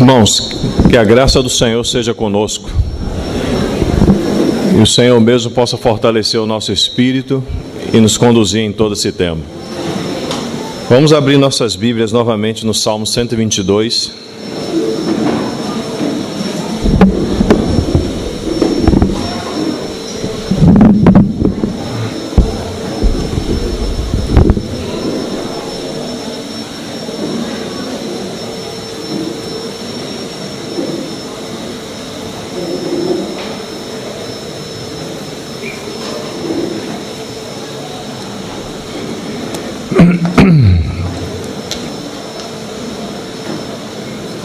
Irmãos, que a graça do Senhor seja conosco e o Senhor mesmo possa fortalecer o nosso espírito e nos conduzir em todo esse tempo. Vamos abrir nossas Bíblias novamente no Salmo 122.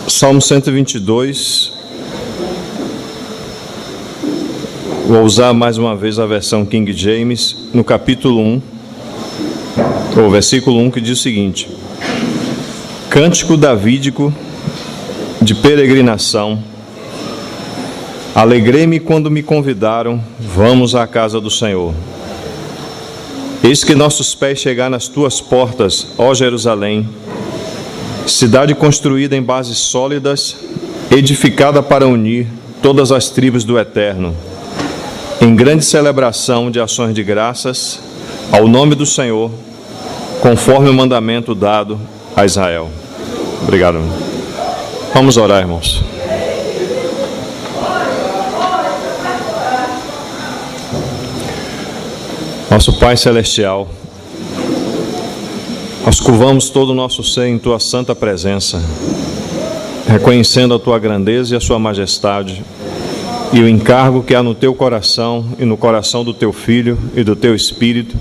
Salmo 122, vou usar mais uma vez a versão King James, no capítulo 1, ou versículo 1, que diz o seguinte: Cântico davídico de peregrinação, alegrei-me quando me convidaram, vamos à casa do Senhor. Eis que nossos pés chegaram nas tuas portas, ó Jerusalém, cidade construída em bases sólidas, edificada para unir todas as tribos do Eterno, em grande celebração de ações de graças ao nome do Senhor, conforme o mandamento dado a Israel. Obrigado. Vamos orar, irmãos. Nosso Pai Celestial, nós curvamos todo o nosso ser em Tua santa presença, reconhecendo a Tua grandeza e a Sua majestade, e o encargo que há no Teu coração e no coração do Teu Filho e do Teu Espírito,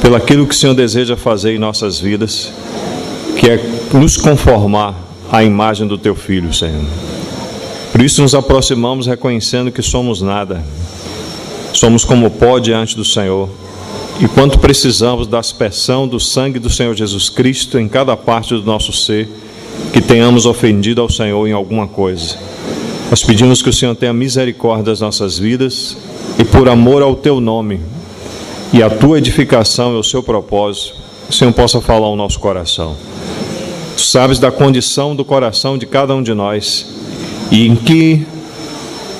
pelo aquilo que o Senhor deseja fazer em nossas vidas, que é nos conformar à imagem do Teu Filho, Senhor. Por isso nos aproximamos reconhecendo que somos nada, somos como pó diante do Senhor, e quanto precisamos da aspersão do sangue do Senhor Jesus Cristo em cada parte do nosso ser, que tenhamos ofendido ao Senhor em alguma coisa. Nós pedimos que o Senhor tenha misericórdia das nossas vidas e por amor ao Teu nome e à Tua edificação e ao Seu propósito, o Senhor possa falar ao nosso coração. Tu sabes da condição do coração de cada um de nós e em que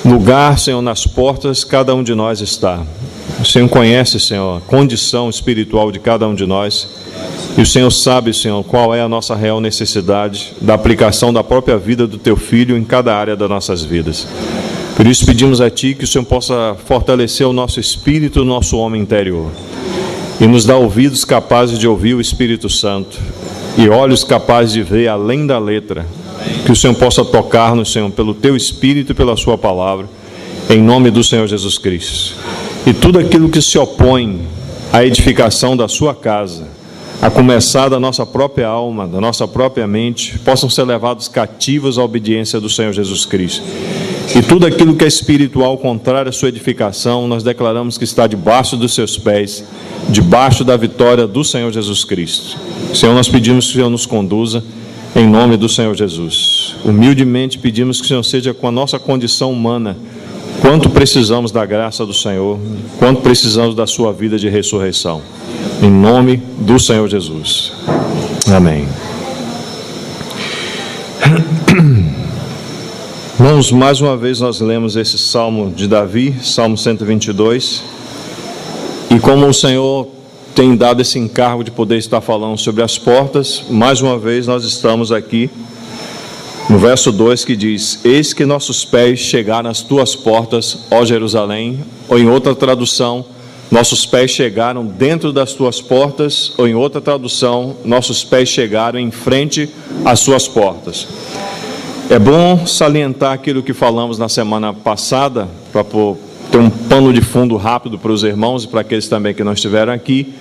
lugar, Senhor, nas portas cada um de nós está. O Senhor conhece, Senhor, a condição espiritual de cada um de nós, e o Senhor sabe, Senhor, qual é a nossa real necessidade da aplicação da própria vida do Teu Filho em cada área das nossas vidas. Por isso pedimos a Ti que o Senhor possa fortalecer o nosso espírito, o nosso homem interior, e nos dar ouvidos capazes de ouvir o Espírito Santo e olhos capazes de ver além da letra. Que o Senhor possa tocar-nos, Senhor, pelo Teu Espírito e pela Sua palavra, em nome do Senhor Jesus Cristo. E tudo aquilo que se opõe à edificação da Sua casa, a começar da nossa própria alma, da nossa própria mente, possam ser levados cativos à obediência do Senhor Jesus Cristo. E tudo aquilo que é espiritual contrário à sua edificação, nós declaramos que está debaixo dos Seus pés, debaixo da vitória do Senhor Jesus Cristo. Senhor, nós pedimos que o Senhor nos conduza, em nome do Senhor Jesus. Humildemente pedimos que o Senhor seja com a nossa condição humana, quanto precisamos da graça do Senhor, quanto precisamos da Sua vida de ressurreição. Em nome do Senhor Jesus. Amém. Irmãos, mais uma vez nós lemos esse Salmo de Davi, Salmo 122, e como o Senhor tem dado esse encargo de poder estar falando sobre as portas, mais uma vez nós estamos aqui no verso 2 que diz: Eis que nossos pés chegaram às tuas portas, ó Jerusalém, ou em outra tradução, nossos pés chegaram dentro das tuas portas, ou em outra tradução, nossos pés chegaram em frente às suas portas. É bom salientar aquilo que falamos na semana passada, para ter um pano de fundo rápido para os irmãos e para aqueles também que não estiveram aqui,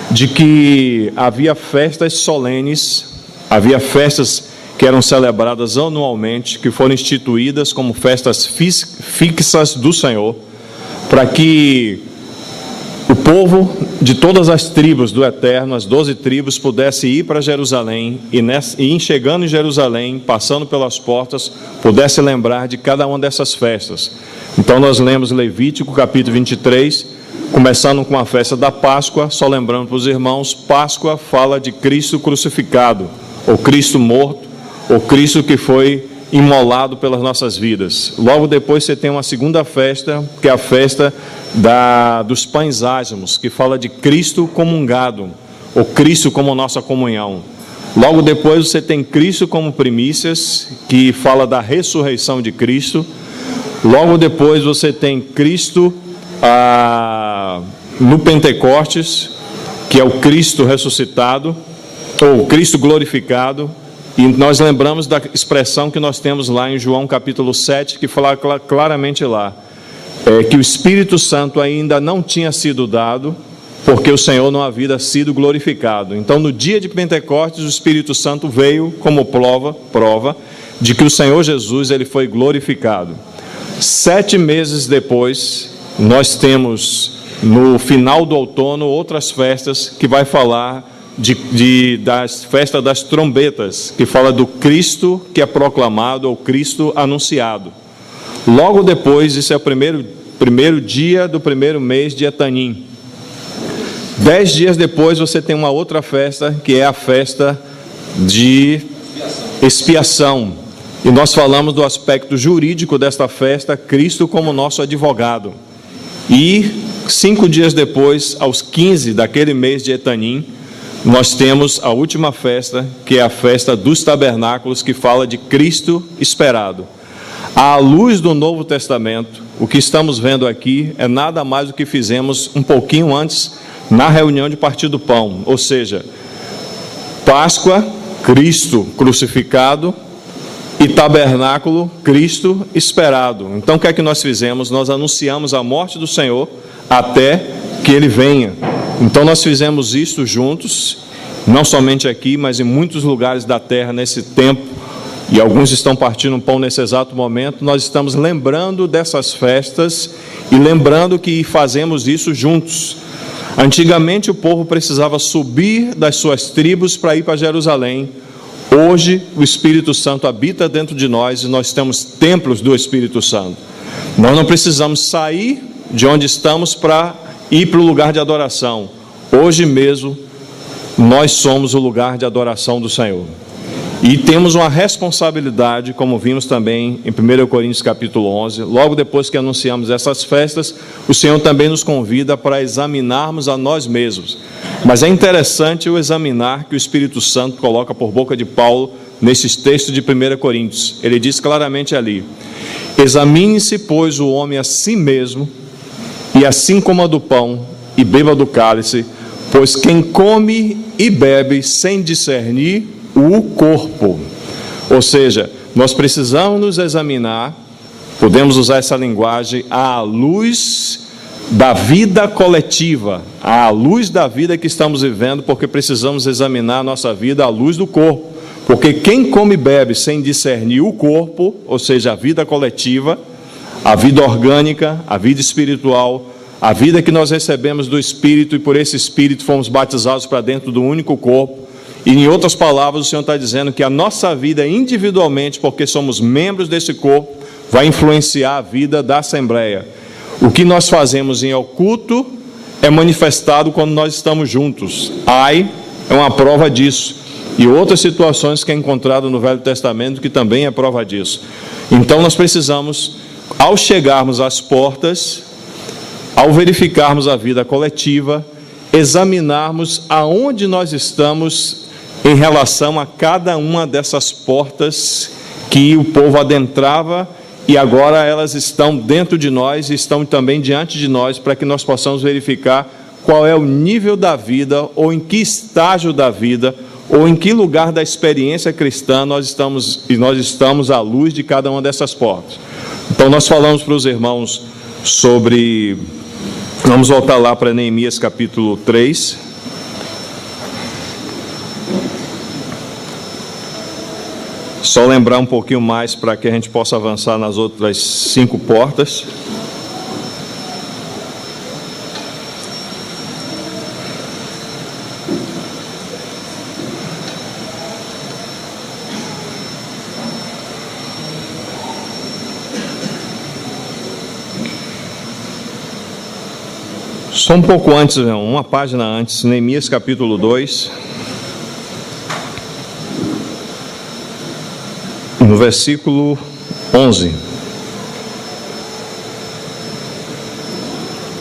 de que havia festas solenes, havia festas que eram celebradas anualmente, que foram instituídas como festas fixas do Senhor, para que o povo de todas as tribos do Eterno, as 12 tribos, pudesse ir para Jerusalém e chegando em Jerusalém, passando pelas portas, pudesse lembrar de cada uma dessas festas. Então nós lemos Levítico capítulo 23, começando com a festa da Páscoa. Só lembrando para os irmãos, Páscoa fala de Cristo crucificado, ou Cristo morto, ou Cristo que foi imolado pelas nossas vidas. Logo depois você tem uma segunda festa, que é a festa dos pães ázimos, que fala de Cristo comungado, ou Cristo como nossa comunhão. Logo depois você tem Cristo como primícias, que fala da ressurreição de Cristo. Logo depois você tem Cristo no Pentecostes, que é o Cristo ressuscitado, ou Cristo glorificado. E nós lembramos da expressão que nós temos lá em João capítulo 7, que fala claramente lá, que o Espírito Santo ainda não tinha sido dado, porque o Senhor não havia sido glorificado. Então, no dia de Pentecostes, o Espírito Santo veio como prova de que o Senhor Jesus ele foi glorificado. 7 meses depois, nós temos, no final do outono, outras festas que vai falar das festas das trombetas, que fala do Cristo que é proclamado, ou Cristo anunciado. Logo depois, isso é o primeiro dia do primeiro mês de Etanim. 10 dias depois você tem uma outra festa, que é a festa de expiação. E nós falamos do aspecto jurídico desta festa, Cristo como nosso advogado. E 5 dias depois, aos 15 daquele mês de Etanim, nós temos a última festa, que é a festa dos tabernáculos, que fala de Cristo esperado. À luz do Novo Testamento, o que estamos vendo aqui é nada mais do que fizemos um pouquinho antes na reunião de partir do pão, ou seja, Páscoa, Cristo crucificado, e tabernáculo, Cristo esperado. Então o que é que nós fizemos? Nós anunciamos a morte do Senhor até que Ele venha. Então nós fizemos isto juntos, não somente aqui, mas em muitos lugares da terra nesse tempo, e alguns estão partindo um pão nesse exato momento. Nós estamos lembrando dessas festas e lembrando que fazemos isso juntos. Antigamente o povo precisava subir das suas tribos para ir para Jerusalém. Hoje o Espírito Santo habita dentro de nós e nós temos templos do Espírito Santo. Nós não precisamos sair de onde estamos para ir para o lugar de adoração. Hoje mesmo nós somos o lugar de adoração do Senhor. E temos uma responsabilidade, como vimos também em 1 Coríntios capítulo 11, logo depois que anunciamos essas festas, o Senhor também nos convida para examinarmos a nós mesmos. Mas é interessante o examinar que o Espírito Santo coloca por boca de Paulo nesses textos de 1 Coríntios. Ele diz claramente ali: examine-se, pois, o homem a si mesmo, e assim coma do pão e beba do cálice, pois quem come e bebe sem discernir o corpo. Ou seja, nós precisamos nos examinar, podemos usar essa linguagem, à luz da vida coletiva, à luz da vida que estamos vivendo, porque precisamos examinar a nossa vida à luz do corpo. Porque quem come e bebe sem discernir o corpo, ou seja, a vida coletiva, a vida orgânica, a vida espiritual, a vida que nós recebemos do Espírito e por esse Espírito fomos batizados para dentro do único corpo. E em outras palavras, o Senhor está dizendo que a nossa vida individualmente, porque somos membros desse corpo, vai influenciar a vida da Assembleia. O que nós fazemos em oculto é manifestado quando nós estamos juntos. Ai, é uma prova disso. E outras situações que é encontrado no Velho Testamento que também é prova disso. Então nós precisamos, ao chegarmos às portas, ao verificarmos a vida coletiva, examinarmos aonde nós estamos em relação a cada uma dessas portas que o povo adentrava e agora elas estão dentro de nós e estão também diante de nós, para que nós possamos verificar qual é o nível da vida, ou em que estágio da vida, ou em que lugar da experiência cristã nós estamos à luz de cada uma dessas portas. Então nós falamos para os irmãos sobre, vamos voltar lá para Neemias capítulo 3, só lembrar um pouquinho mais para que a gente possa avançar nas outras 5 portas. Só um pouco antes, uma página antes, Neemias capítulo 2. no versículo 11.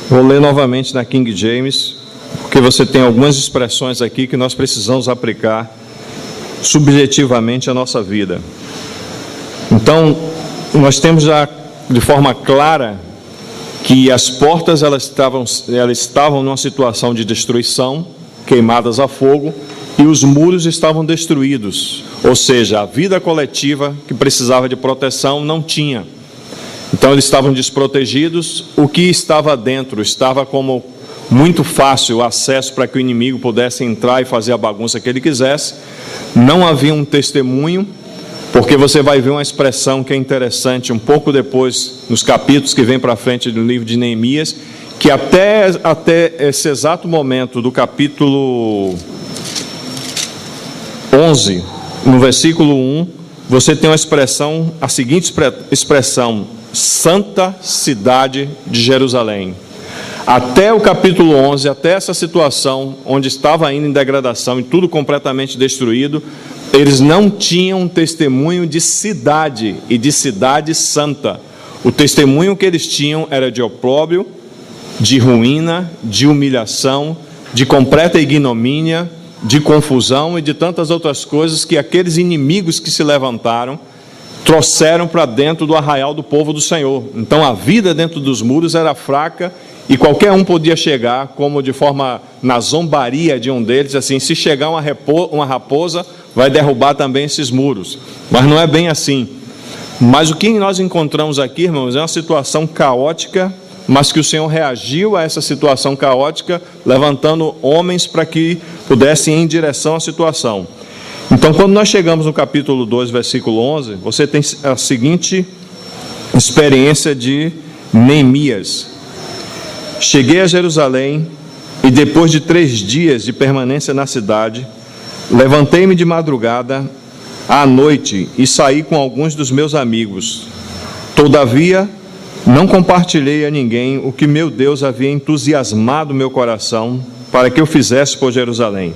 Vou ler novamente na King James, porque você tem algumas expressões aqui que nós precisamos aplicar subjetivamente à nossa vida. Então, nós temos já de forma clara que as portas elas estavam numa situação de destruição, queimadas a fogo, e os muros estavam destruídos, ou seja, a vida coletiva que precisava de proteção não tinha. Então eles estavam desprotegidos. O que estava dentro estava como muito fácil o acesso para que o inimigo pudesse entrar e fazer a bagunça que ele quisesse. Não havia um testemunho, porque você vai ver uma expressão que é interessante um pouco depois, nos capítulos que vem para frente do livro de Neemias, que até esse exato momento do capítulo 11, no versículo 1, você tem a seguinte expressão: Santa Cidade de Jerusalém. Até o capítulo 11, até essa situação, onde estava ainda em degradação e tudo completamente destruído, eles não tinham testemunho de cidade e de cidade santa. O testemunho que eles tinham era de opróbrio, de ruína, de humilhação, de completa ignomínia, de confusão e de tantas outras coisas que aqueles inimigos que se levantaram trouxeram para dentro do arraial do povo do Senhor. Então a vida dentro dos muros era fraca e qualquer um podia chegar, como de forma na zombaria de um deles, assim: se chegar uma raposa, vai derrubar também esses muros. Mas não é bem assim. Mas o que nós encontramos aqui, irmãos, é uma situação caótica, mas que o Senhor reagiu a essa situação caótica, levantando homens para que pudessem ir em direção à situação. Então, quando nós chegamos no capítulo 2, versículo 11, você tem a seguinte experiência de Neemias: cheguei a Jerusalém e depois de 3 dias de permanência na cidade, levantei-me de madrugada à noite e saí com alguns dos meus amigos. Todavia, não compartilhei a ninguém o que meu Deus havia entusiasmado meu coração para que eu fizesse por Jerusalém.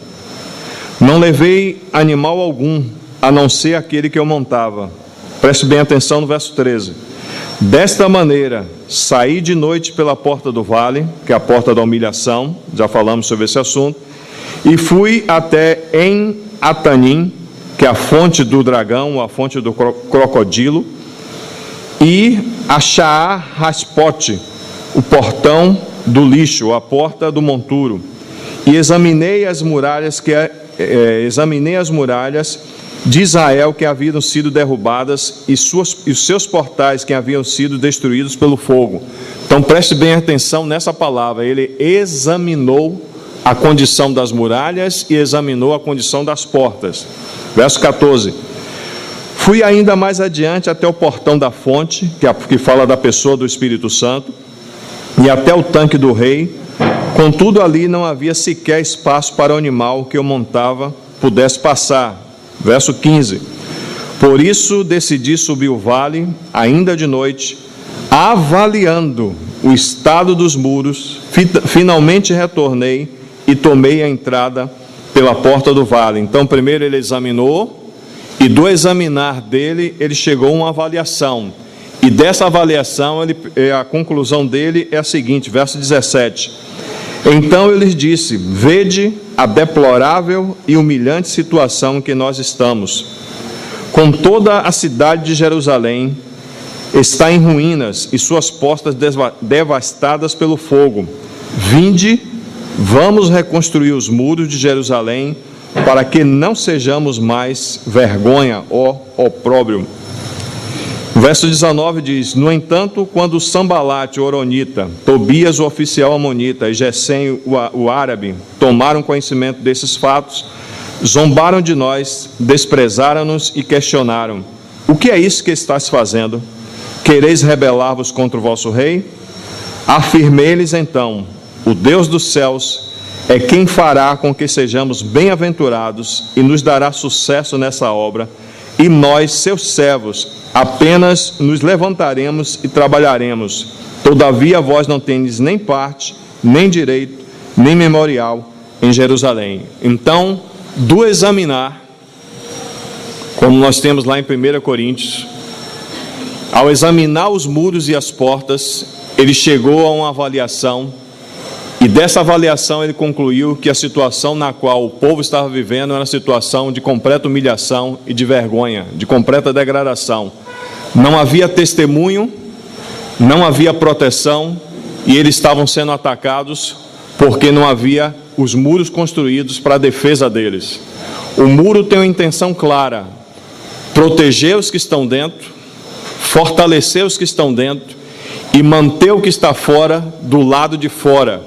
Não levei animal algum, a não ser aquele que eu montava. Preste bem atenção no verso 13. Desta maneira, saí de noite pela porta do vale, que é a porta da humilhação, já falamos sobre esse assunto, e fui até em Atanim, que é a fonte do dragão, a fonte do crocodilo, e a Shaar-Haspote, o portão do lixo, a porta do monturo, e examinei as muralhas de Israel que haviam sido derrubadas e os seus portais que haviam sido destruídos pelo fogo. Então preste bem atenção nessa palavra. Ele examinou a condição das muralhas e examinou a condição das portas. Verso 14. Fui ainda mais adiante até o portão da fonte, que fala da pessoa do Espírito Santo, e até o tanque do rei. Contudo, ali não havia sequer espaço para o animal que eu montava pudesse passar. Verso 15. Por isso decidi subir o vale, ainda de noite, avaliando o estado dos muros. Finalmente retornei e tomei a entrada pela porta do vale. Então, primeiro ele examinou, e do examinar dele, ele chegou a uma avaliação. E dessa avaliação, a conclusão dele é a seguinte, verso 17. Então eu lhes disse: vede a deplorável e humilhante situação em que nós estamos. Com toda a cidade de Jerusalém está em ruínas e suas portas devastadas pelo fogo. Vinde, vamos reconstruir os muros de Jerusalém, para que não sejamos mais vergonha ou opróbrio. O verso 19 diz: no entanto, quando Sambalate, o horonita, Tobias, o oficial amonita, e Gesem, o árabe, tomaram conhecimento desses fatos, zombaram de nós, desprezaram-nos e questionaram: o que é isso que estás fazendo? Quereis rebelar-vos contra o vosso rei? Afirmei-lhes então: o Deus dos céus é quem fará com que sejamos bem-aventurados e nos dará sucesso nessa obra, e nós, seus servos, apenas nos levantaremos e trabalharemos. Todavia vós não tendes nem parte, nem direito, nem memorial em Jerusalém. Então, do examinar, como nós temos lá em 1 Coríntios, ao examinar os muros e as portas, ele chegou a uma avaliação, e dessa avaliação ele concluiu que a situação na qual o povo estava vivendo era uma situação de completa humilhação e de vergonha, de completa degradação. Não havia testemunho, não havia proteção, e eles estavam sendo atacados porque não havia os muros construídos para a defesa deles. O muro tem uma intenção clara: proteger os que estão dentro, fortalecer os que estão dentro e manter o que está fora do lado de fora.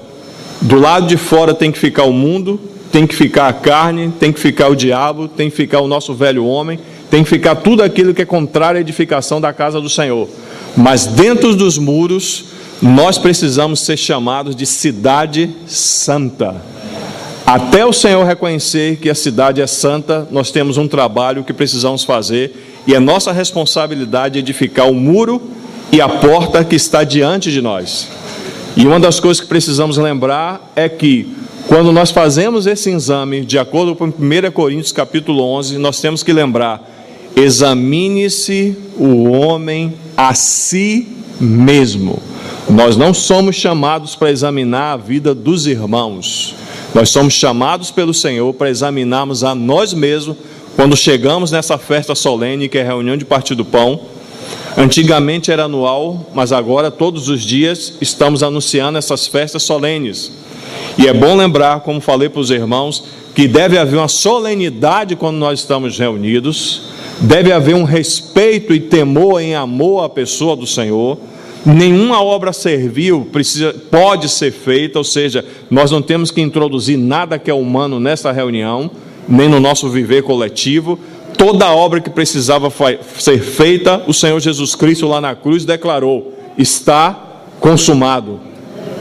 Do lado de fora tem que ficar o mundo, tem que ficar a carne, tem que ficar o diabo, tem que ficar o nosso velho homem, tem que ficar tudo aquilo que é contrário à edificação da casa do Senhor. Mas dentro dos muros, nós precisamos ser chamados de cidade santa. Até o Senhor reconhecer que a cidade é santa, nós temos um trabalho que precisamos fazer, e é nossa responsabilidade edificar o muro e a porta que está diante de nós. E uma das coisas que precisamos lembrar é que, quando nós fazemos esse exame, de acordo com 1 Coríntios capítulo 11, nós temos que lembrar: examine-se o homem a si mesmo. Nós não somos chamados para examinar a vida dos irmãos. Nós somos chamados pelo Senhor para examinarmos a nós mesmos quando chegamos nessa festa solene, que é a reunião de partir do pão. Antigamente era anual, mas agora todos os dias estamos anunciando essas festas solenes. E é bom lembrar, como falei para os irmãos, que deve haver uma solenidade quando nós estamos reunidos, deve haver um respeito e temor em amor à pessoa do Senhor. Nenhuma obra servil pode ser feita, ou seja, nós não temos que introduzir nada que é humano nessa reunião, nem no nosso viver coletivo. Toda a obra que precisava ser feita, o Senhor Jesus Cristo lá na cruz declarou: está consumado.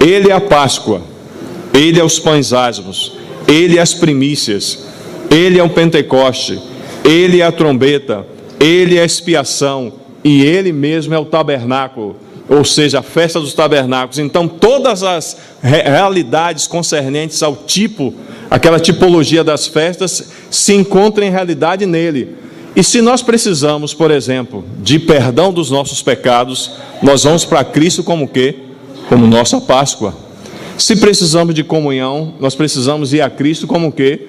Ele é a Páscoa, Ele é os pães asmos, Ele é as primícias, Ele é o Pentecoste, Ele é a trombeta, Ele é a expiação, e Ele mesmo é o tabernáculo, ou seja, a festa dos tabernáculos. Então todas as realidades concernentes ao tipo, aquela tipologia das festas, se encontra em realidade nele. E se nós precisamos, por exemplo, de perdão dos nossos pecados, nós vamos para Cristo como o quê? Como nossa Páscoa. Se precisamos de comunhão, nós precisamos ir a Cristo como o quê?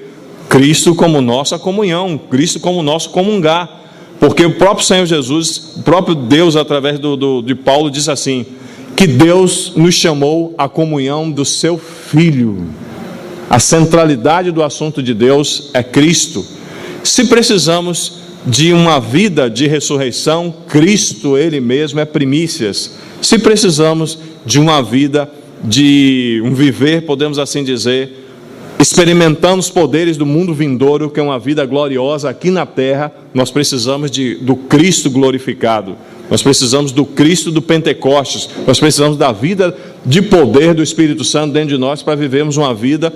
Cristo como nossa comunhão, Cristo como nosso comungar. Porque o próprio Senhor Jesus, o próprio Deus, através de Paulo, diz assim: que Deus nos chamou à comunhão do seu Filho. A centralidade do assunto de Deus é Cristo. Se precisamos de uma vida de ressurreição, Cristo, Ele mesmo, é primícias. Se precisamos de uma vida, de um viver, podemos assim dizer, experimentando os poderes do mundo vindouro, que é uma vida gloriosa aqui na terra, nós precisamos do Cristo glorificado. Nós precisamos do Cristo do Pentecostes. Nós precisamos da vida de poder do Espírito Santo dentro de nós para vivermos uma vida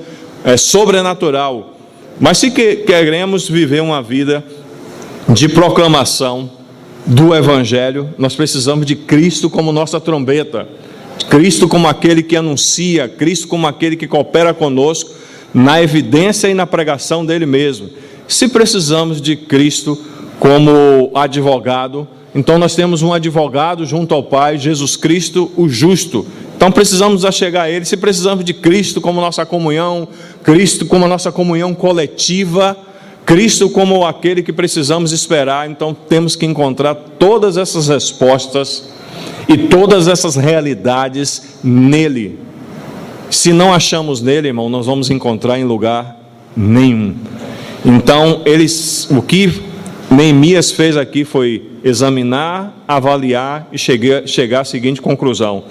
sobrenatural. Mas se queremos viver uma vida de proclamação do Evangelho, nós precisamos de Cristo como nossa trombeta, Cristo como aquele que anuncia, Cristo como aquele que coopera conosco na evidência e na pregação dele mesmo. Se precisamos de Cristo como advogado, então nós temos um advogado junto ao Pai, Jesus Cristo, o justo. Então precisamos achegar a Ele. Se precisamos de Cristo como nossa comunhão, Cristo como nossa comunhão coletiva, Cristo como aquele que precisamos esperar, então temos que encontrar todas essas respostas e todas essas realidades nele. Se não achamos nele, irmão, nós vamos encontrar em lugar nenhum. Então, o que Neemias fez aqui foi examinar, avaliar e chegar à seguinte conclusão.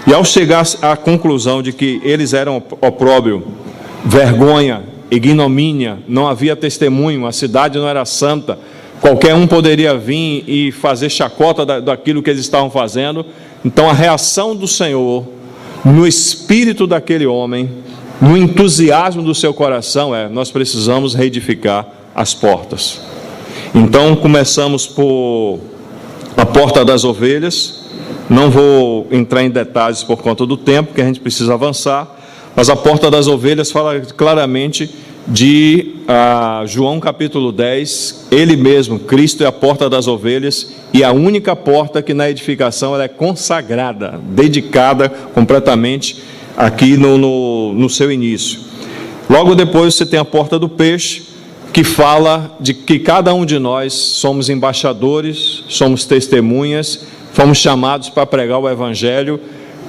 E ao chegar à conclusão de que eles eram opróbrio, vergonha, ignomínia, não havia testemunho, a cidade não era santa, qualquer um poderia vir e fazer chacota daquilo que eles estavam fazendo. Então a reação do Senhor no espírito daquele homem, no entusiasmo do seu coração, nós precisamos reedificar as portas. Então começamos por a porta das ovelhas. Não vou entrar em detalhes por conta do tempo, que a gente precisa avançar, mas a porta das ovelhas fala claramente de João capítulo 10, ele mesmo, Cristo é a porta das ovelhas, e a única porta que na edificação ela é consagrada, dedicada completamente aqui no seu início. Logo depois você tem a porta do peixe, que fala de que cada um de nós somos embaixadores, somos testemunhas, fomos chamados para pregar o Evangelho.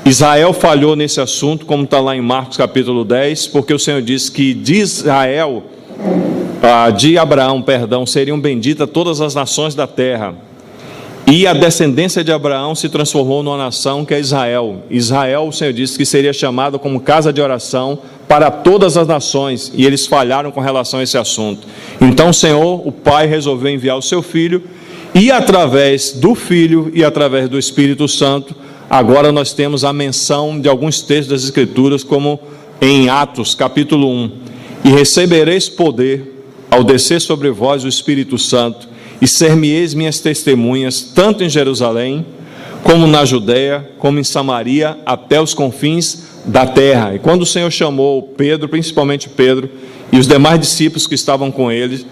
Israel falhou nesse assunto, como está lá em Marcos capítulo 10, porque o Senhor disse que de Abraão, seriam benditas todas as nações da terra. E a descendência de Abraão se transformou numa nação que é Israel. Israel, o Senhor disse que seria chamado como casa de oração para todas as nações, e eles falharam com relação a esse assunto. Então o Senhor, o Pai, resolveu enviar o seu Filho, e através do Filho e através do Espírito Santo, agora nós temos a menção de alguns textos das Escrituras, como em Atos capítulo 1, e recebereis poder ao descer sobre vós o Espírito Santo, e ser-me-eis minhas testemunhas, tanto em Jerusalém, como na Judeia, como em Samaria, até os confins da terra. E quando o Senhor chamou Pedro, principalmente Pedro, e os demais discípulos que estavam com ele,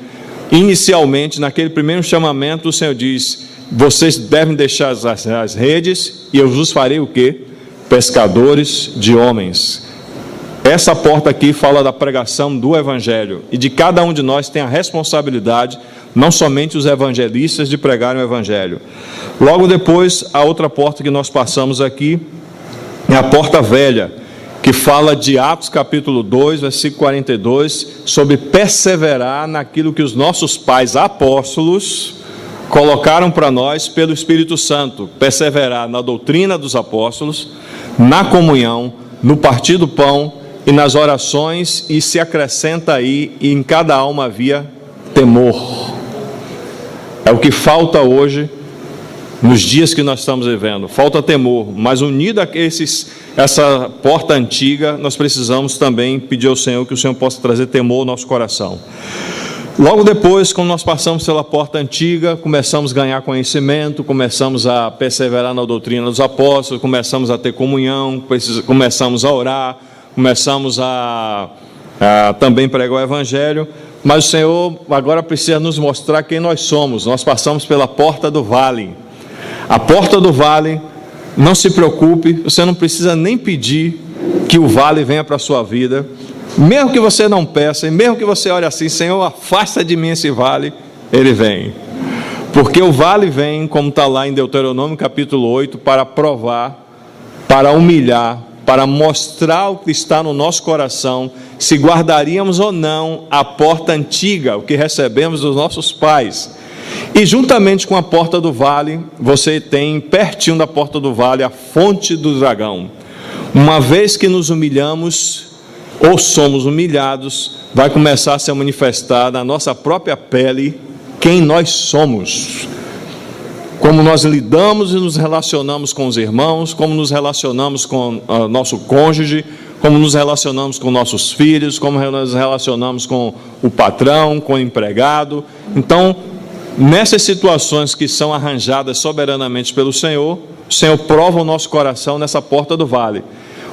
inicialmente, naquele primeiro chamamento, o Senhor diz: vocês devem deixar as redes, e eu vos farei o quê? Pescadores de homens. Essa porta aqui fala da pregação do Evangelho, e de cada um de nós tem a responsabilidade, não somente os evangelistas, de pregarem o Evangelho. Logo depois, a outra porta que nós passamos aqui é a porta velha, que fala de Atos capítulo 2, versículo 42, sobre perseverar naquilo que os nossos pais apóstolos colocaram para nós pelo Espírito Santo, perseverar na doutrina dos apóstolos, na comunhão, no partir do pão e nas orações, e se acrescenta aí, e em cada alma havia temor. É o que falta hoje, nos dias que nós estamos vivendo, falta temor, mas unido a essa porta antiga, nós precisamos também pedir ao Senhor que o Senhor possa trazer temor ao nosso coração. Logo depois, quando nós passamos pela porta antiga, começamos a ganhar conhecimento, começamos a perseverar na doutrina dos apóstolos, começamos a ter comunhão, começamos a orar, começamos a também pregar o Evangelho, mas o Senhor agora precisa nos mostrar quem nós somos. Nós passamos pela porta do vale. A porta do vale, não se preocupe, você não precisa nem pedir que o vale venha para a sua vida. Mesmo que você não peça, e mesmo que você olhe assim: Senhor, afasta de mim esse vale, ele vem. Porque o vale vem, como está lá em Deuteronômio capítulo 8, para provar, para humilhar, para mostrar o que está no nosso coração, se guardaríamos ou não a porta antiga, o que recebemos dos nossos pais. E juntamente com a porta do vale, você tem pertinho da porta do vale a fonte do dragão. Uma vez que nos humilhamos, ou somos humilhados, vai começar a se manifestar na nossa própria pele quem nós somos. Como nós lidamos e nos relacionamos com os irmãos, como nos relacionamos com o nosso cônjuge, como nos relacionamos com nossos filhos, como nos relacionamos com o patrão, com o empregado. Então, nessas situações que são arranjadas soberanamente pelo Senhor, o Senhor prova o nosso coração nessa porta do vale.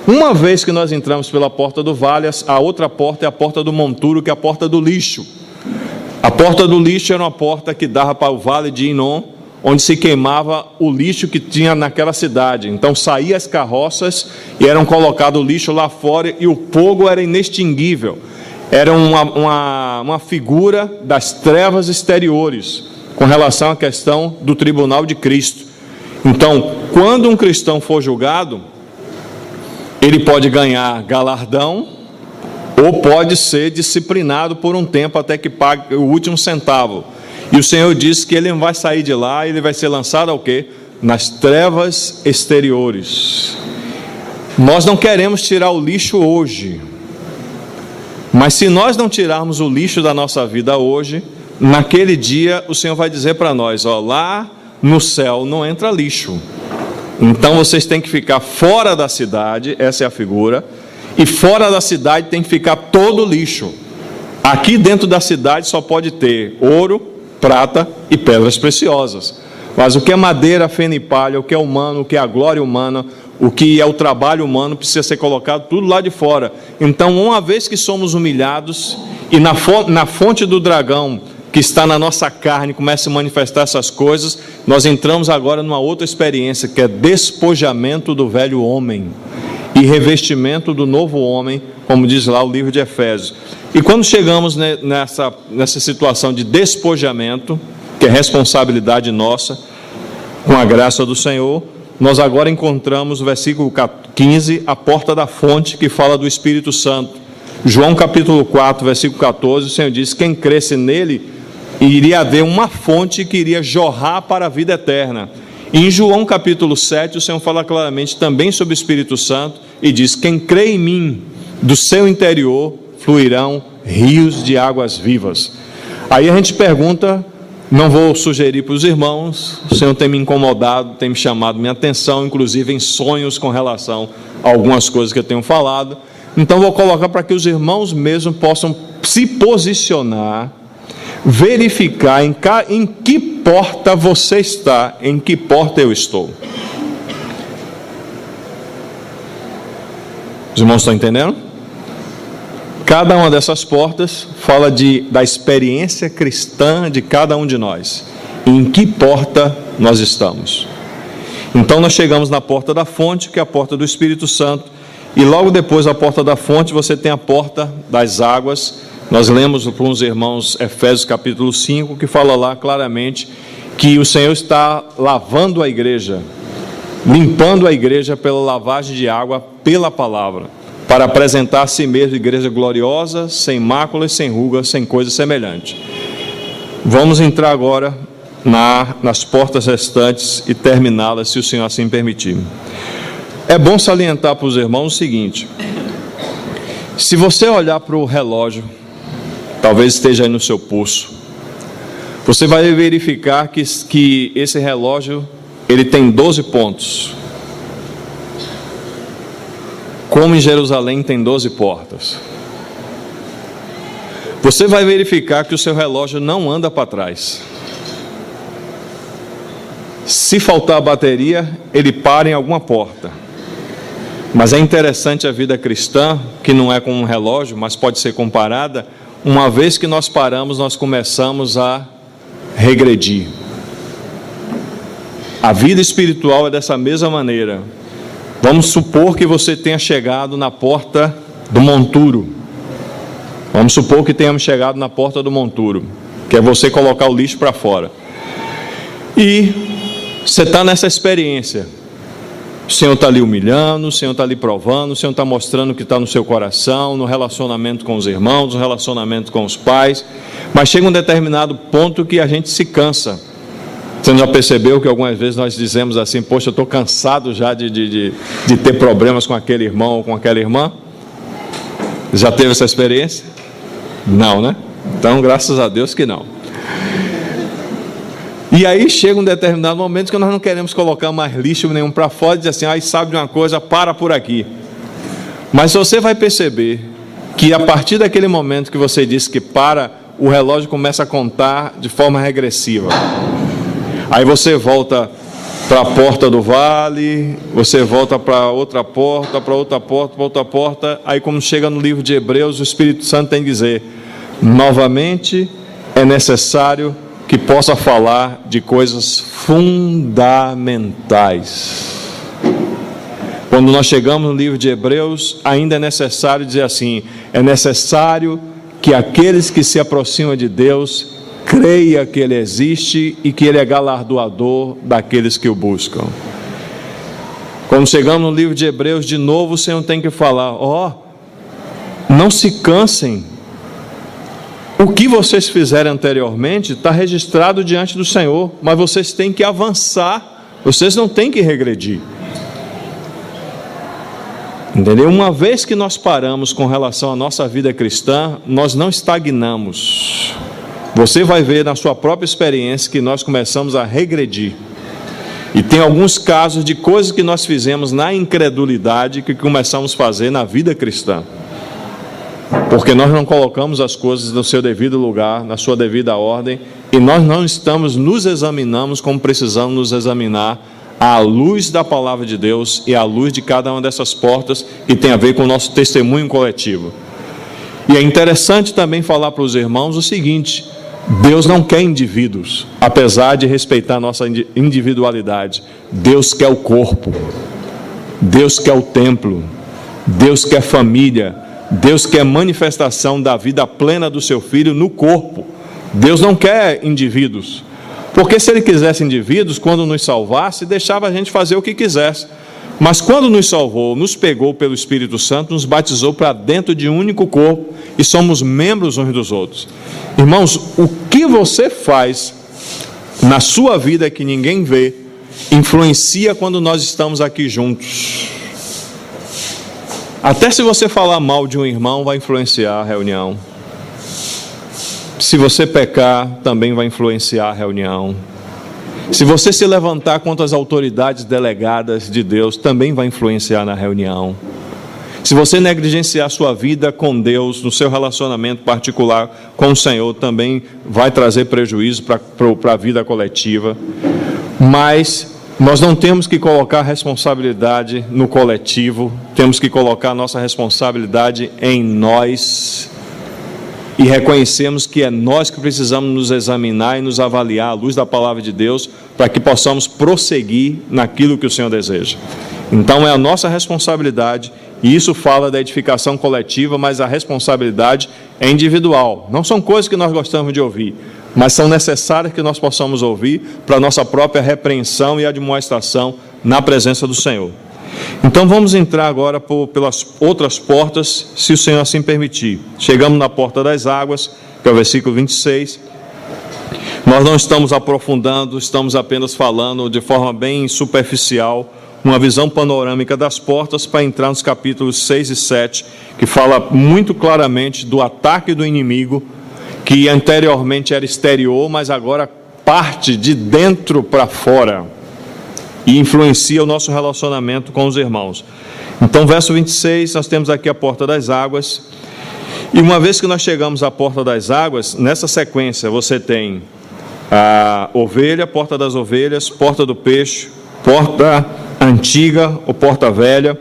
Uma vez que nós entramos pela porta do vale, a outra porta é a porta do monturo, que é a porta do lixo. A porta do lixo era uma porta que dava para o vale de Inom, onde se queimava o lixo que tinha naquela cidade. Então saíam as carroças e eram colocado o lixo lá fora, e o fogo era inextinguível. Era uma figura das trevas exteriores, com relação à questão do tribunal de Cristo. Então, quando um cristão for julgado, ele pode ganhar galardão, ou pode ser disciplinado por um tempo até que pague o último centavo. E o Senhor diz que ele não vai sair de lá, ele vai ser lançado ao quê? Nas trevas exteriores. Nós não queremos tirar o lixo hoje, mas se nós não tirarmos o lixo da nossa vida hoje, naquele dia o Senhor vai dizer para nós: ó, lá no céu não entra lixo. Então vocês têm que ficar fora da cidade, essa é a figura, e fora da cidade tem que ficar todo o lixo. Aqui dentro da cidade só pode ter ouro, prata e pedras preciosas. Mas o que é madeira, feno e palha, o que é humano, o que é a glória humana, o que é o trabalho humano precisa ser colocado tudo lá de fora. Então, uma vez que somos humilhados e na fonte do dragão que está na nossa carne começa a manifestar essas coisas, nós entramos agora numa outra experiência, que é despojamento do velho homem e revestimento do novo homem, como diz lá o livro de Efésios. E quando chegamos nessa situação de despojamento, que é responsabilidade nossa, com a graça do Senhor, nós agora encontramos no versículo 15, a porta da fonte, que fala do Espírito Santo. João capítulo 4, versículo 14, o Senhor diz: quem cresce nele, iria haver uma fonte que iria jorrar para a vida eterna. E em João capítulo 7, o Senhor fala claramente também sobre o Espírito Santo, e diz: quem crê em mim, do seu interior fluirão rios de águas vivas. Aí a gente pergunta, não vou sugerir para os irmãos, o Senhor tem me incomodado, tem me chamado minha atenção, inclusive em sonhos com relação a algumas coisas que eu tenho falado. Então vou colocar para que os irmãos mesmo possam se posicionar, verificar em que porta você está, em que porta eu estou. Os irmãos estão entendendo? Cada uma dessas portas fala da experiência cristã de cada um de nós. Em que porta nós estamos? Então nós chegamos na porta da fonte, que é a porta do Espírito Santo, e logo depois da porta da fonte você tem a porta das águas. Nós lemos para uns irmãos Efésios capítulo 5, que fala lá claramente que o Senhor está lavando a igreja, limpando a igreja pela lavagem de água, pela palavra, para apresentar a si mesmo igreja gloriosa, sem máculas, sem rugas, sem coisa semelhante. Vamos entrar agora nas portas restantes e terminá-las, se o Senhor assim permitir. É bom salientar para os irmãos o seguinte: se você olhar para o relógio, talvez esteja aí no seu pulso, você vai verificar que esse relógio, ele tem 12 pontos. Como em Jerusalém tem 12 portas. Você vai verificar que o seu relógio não anda para trás. Se faltar a bateria, ele para em alguma porta. Mas é interessante a vida cristã, que não é como um relógio, mas pode ser comparada. Uma vez que nós paramos, nós começamos a regredir. A vida espiritual é dessa mesma maneira. Vamos supor que você tenha chegado na porta do monturo. Vamos supor que tenhamos chegado na porta do monturo, que é você colocar o lixo para fora. E você está nessa experiência. O Senhor está ali humilhando, o Senhor está ali provando, o Senhor está mostrando o que está no seu coração, no relacionamento com os irmãos, no relacionamento com os pais. Mas chega um determinado ponto que a gente se cansa. Você já percebeu que algumas vezes nós dizemos assim: poxa, eu estou cansado já de ter problemas com aquele irmão ou com aquela irmã? Já teve essa experiência? Não, né? Então, graças a Deus que não. E aí chega um determinado momento que nós não queremos colocar mais lixo nenhum para fora e dizer assim: sabe de uma coisa, para por aqui. Mas você vai perceber que a partir daquele momento que você disse que para, o relógio começa a contar de forma regressiva. Aí você volta para a porta do vale, você volta para outra porta, para outra porta, para outra porta. Aí quando chega no livro de Hebreus, o Espírito Santo tem que dizer: novamente é necessário que possa falar de coisas fundamentais. Quando nós chegamos no livro de Hebreus, ainda é necessário dizer assim: é necessário que aqueles que se aproximam de Deus creia que Ele existe e que Ele é galardoador daqueles que o buscam. Quando chegamos no livro de Hebreus, de novo o Senhor tem que falar: não se cansem. O que vocês fizeram anteriormente está registrado diante do Senhor, mas vocês têm que avançar, vocês não têm que regredir. Entendeu? Uma vez que nós paramos com relação à nossa vida cristã, nós não estagnamos. Você vai ver na sua própria experiência que nós começamos a regredir. E tem alguns casos de coisas que nós fizemos na incredulidade que começamos a fazer na vida cristã. Porque nós não colocamos as coisas no seu devido lugar, na sua devida ordem, e nós não estamos nos examinando como precisamos nos examinar à luz da palavra de Deus e à luz de cada uma dessas portas que tem a ver com o nosso testemunho coletivo. E é interessante também falar para os irmãos o seguinte: Deus não quer indivíduos, apesar de respeitar a nossa individualidade. Deus quer o corpo, Deus quer o templo, Deus quer família, Deus quer manifestação da vida plena do seu Filho no corpo. Deus não quer indivíduos, porque se Ele quisesse indivíduos, quando nos salvasse, deixava a gente fazer o que quisesse. Mas quando nos salvou, nos pegou pelo Espírito Santo, nos batizou para dentro de um único corpo e somos membros uns dos outros. Irmãos, o que você faz na sua vida que ninguém vê, influencia quando nós estamos aqui juntos. Até se você falar mal de um irmão, vai influenciar a reunião. Se você pecar, também vai influenciar a reunião. Se você se levantar contra as autoridades delegadas de Deus, também vai influenciar na reunião. Se você negligenciar sua vida com Deus, no seu relacionamento particular com o Senhor, também vai trazer prejuízo para a vida coletiva. Mas nós não temos que colocar a responsabilidade no coletivo, temos que colocar a nossa responsabilidade em nós. E reconhecemos que é nós que precisamos nos examinar e nos avaliar à luz da palavra de Deus, para que possamos prosseguir naquilo que o Senhor deseja. Então é a nossa responsabilidade, e isso fala da edificação coletiva, mas a responsabilidade é individual. Não são coisas que nós gostamos de ouvir, mas são necessárias que nós possamos ouvir para a nossa própria repreensão e admoestação na presença do Senhor. Então vamos entrar agora pelas outras portas, se o Senhor assim permitir. Chegamos na porta das águas, que é o versículo 26. Nós não estamos aprofundando, estamos apenas falando de forma bem superficial, uma visão panorâmica das portas, para entrar nos capítulos 6 e 7, que fala muito claramente do ataque do inimigo, que anteriormente era exterior, mas agora parte de dentro para fora e influencia o nosso relacionamento com os irmãos. Então, verso 26, nós temos aqui a porta das águas. E uma vez que nós chegamos à porta das águas, nessa sequência você tem a ovelha, porta das ovelhas, porta do peixe, porta antiga ou porta velha,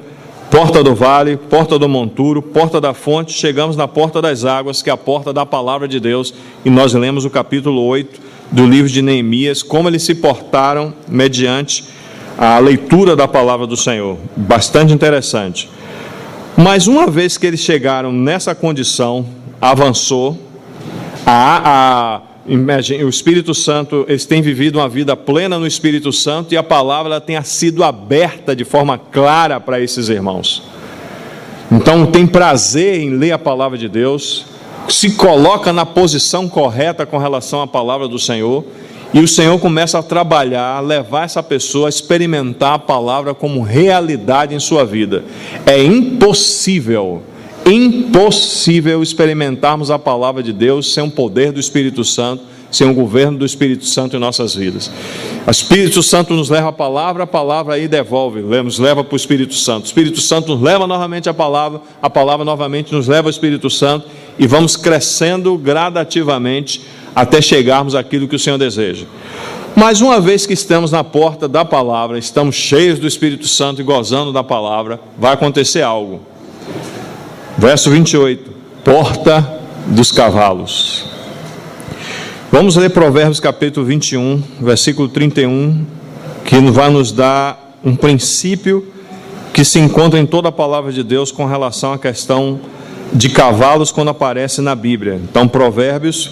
porta do vale, porta do monturo, porta da fonte. Chegamos na porta das águas, que é a porta da palavra de Deus, e nós lemos o capítulo 8 do livro de Neemias, como eles se portaram mediante a leitura da palavra do Senhor. Bastante interessante. Mas uma vez que eles chegaram nessa condição, avançou, o Espírito Santo, eles têm vivido uma vida plena no Espírito Santo, e a palavra tenha sido aberta de forma clara para esses irmãos. Então tem prazer em ler a palavra de Deus, se coloca na posição correta com relação à palavra do Senhor, e o Senhor começa a trabalhar, a levar essa pessoa a experimentar a palavra como realidade em sua vida. É impossível experimentarmos a palavra de Deus sem o poder do Espírito Santo, sem o governo do Espírito Santo em nossas vidas. O Espírito Santo nos leva a palavra aí devolve, nos leva para o Espírito Santo. O Espírito Santo nos leva novamente a palavra novamente nos leva ao Espírito Santo, e vamos crescendo gradativamente até chegarmos àquilo que o Senhor deseja. Mas uma vez que estamos na porta da palavra, estamos cheios do Espírito Santo e gozando da palavra, vai acontecer algo. Verso 28, porta dos cavalos. Vamos ler Provérbios capítulo 21, versículo 31, que vai nos dar um princípio que se encontra em toda a palavra de Deus com relação à questão de cavalos quando aparece na Bíblia. Então, Provérbios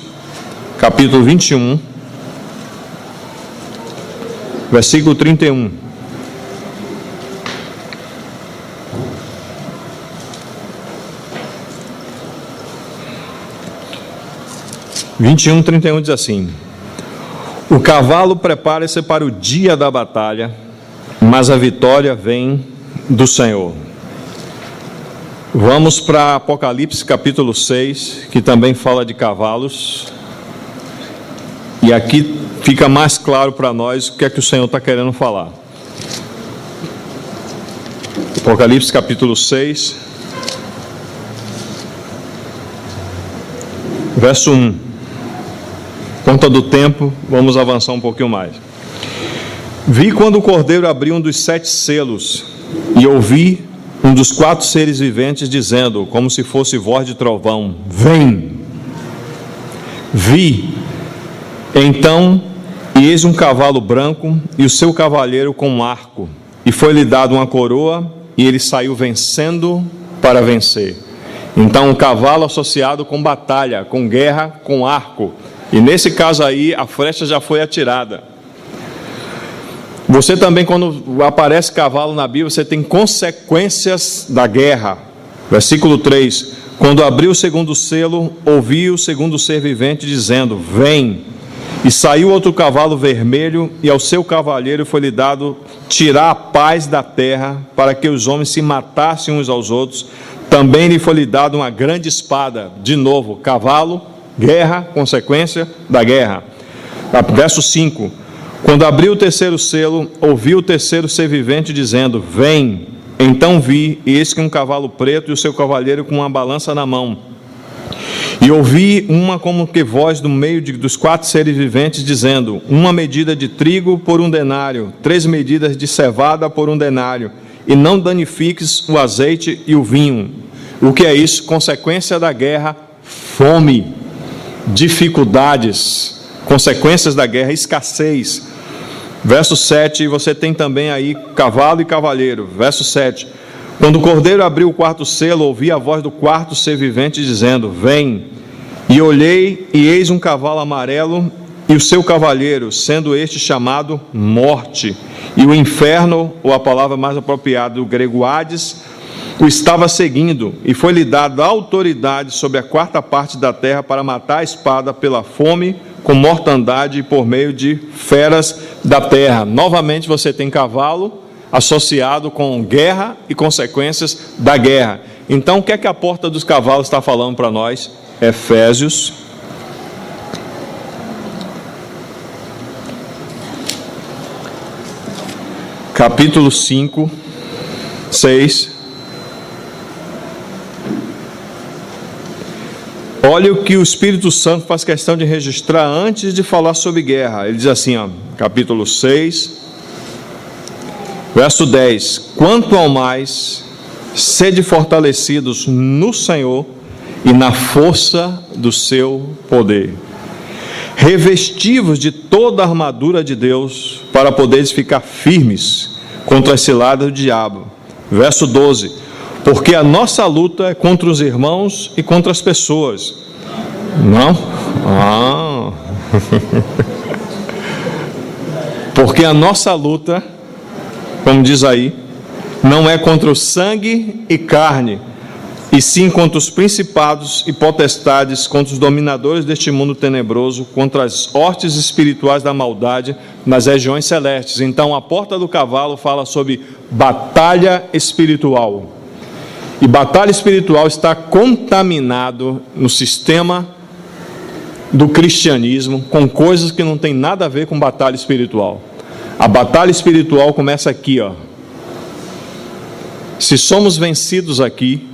capítulo 21, versículo 31. Diz assim: o cavalo prepara-se para o dia da batalha, mas a vitória vem do Senhor. Vamos para Apocalipse capítulo 6, que também fala de cavalos. E aqui fica mais claro para nós o que é que o Senhor está querendo falar. Apocalipse capítulo 6, verso 1. Por conta do tempo, vamos avançar um pouquinho mais. Vi quando o Cordeiro abriu um dos 7 selos, e ouvi um dos 4 seres viventes dizendo, como se fosse voz de trovão: vem! Vi, então, e eis um cavalo branco, e o seu cavaleiro com um arco, e foi-lhe dado uma coroa, e ele saiu vencendo para vencer. Então, um cavalo associado com batalha, com guerra, com arco. E nesse caso aí, a flecha já foi atirada. Você também, quando aparece cavalo na Bíblia, você tem consequências da guerra. Versículo 3: quando abriu o segundo selo, ouvi o segundo ser vivente dizendo: vem! E saiu outro cavalo vermelho, e ao seu cavaleiro foi-lhe dado tirar a paz da terra, para que os homens se matassem uns aos outros. Também lhe foi-lhe dado uma grande espada. De novo, cavalo, guerra, consequência da guerra. Verso 5: quando abriu o terceiro selo, ouvi o terceiro ser vivente dizendo: vem! Então vi, e eis que um cavalo preto e o seu cavaleiro com uma balança na mão. E ouvi uma como que voz do meio dos 4 seres viventes dizendo: uma medida de trigo por 1 denário, 3 medidas de cevada por 1 denário, e não danifiques o azeite e o vinho. O que é isso? Consequência da guerra: fome, dificuldades, consequências da guerra, escassez. Verso 7, você tem também aí cavalo e cavaleiro. Verso 7: quando o Cordeiro abriu o 4º selo, ouvi a voz do 4º ser vivente dizendo: vem! E olhei, e eis um cavalo amarelo, e o seu cavaleiro, sendo este chamado Morte, e o inferno, ou a palavra mais apropriada do grego Hades, o estava seguindo, e foi-lhe dada autoridade sobre a 4ª parte da terra para matar a espada pela fome, com mortandade e por meio de feras da terra. Novamente você tem cavalo associado com guerra e consequências da guerra. Então, o que é que a porta dos cavalos está falando para nós? Efésios, capítulo 5, 6. Olha o que o Espírito Santo faz questão de registrar antes de falar sobre guerra. Ele diz assim, capítulo 6, verso 10: quanto ao mais, sede fortalecidos no Senhor e na força do seu poder. Revestivos de toda a armadura de Deus, para poderes ficar firmes contra as ciladas do diabo. Verso 12: porque a nossa luta é contra os irmãos e contra as pessoas. Não? Porque a nossa luta, como diz aí, não é contra o sangue e carne, e sim contra os principados e potestades, contra os dominadores deste mundo tenebroso, contra as hostes espirituais da maldade nas regiões celestes. Então, a porta do cavalo fala sobre batalha espiritual. E batalha espiritual está contaminado no sistema do cristianismo com coisas que não tem nada a ver com batalha espiritual. A batalha espiritual começa aqui, Se somos vencidos aqui,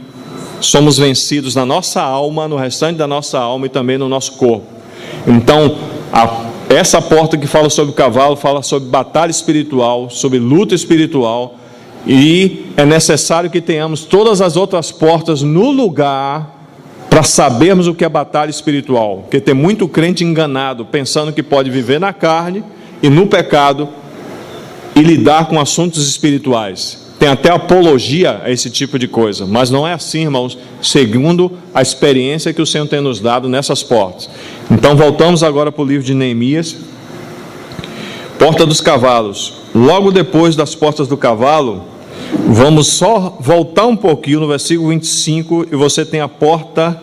somos vencidos na nossa alma, no restante da nossa alma e também no nosso corpo. Então, essa porta que fala sobre o cavalo, fala sobre batalha espiritual, sobre luta espiritual, e é necessário que tenhamos todas as outras portas no lugar para sabermos o que é batalha espiritual, porque tem muito crente enganado, pensando que pode viver na carne e no pecado e lidar com assuntos espirituais. Tem até apologia a esse tipo de coisa, mas não é assim, irmãos, segundo a experiência que o Senhor tem nos dado nessas portas. Então voltamos agora para o livro de Neemias. Porta dos cavalos. Logo depois das portas do cavalo, vamos só voltar um pouquinho no versículo 25, e você tem a porta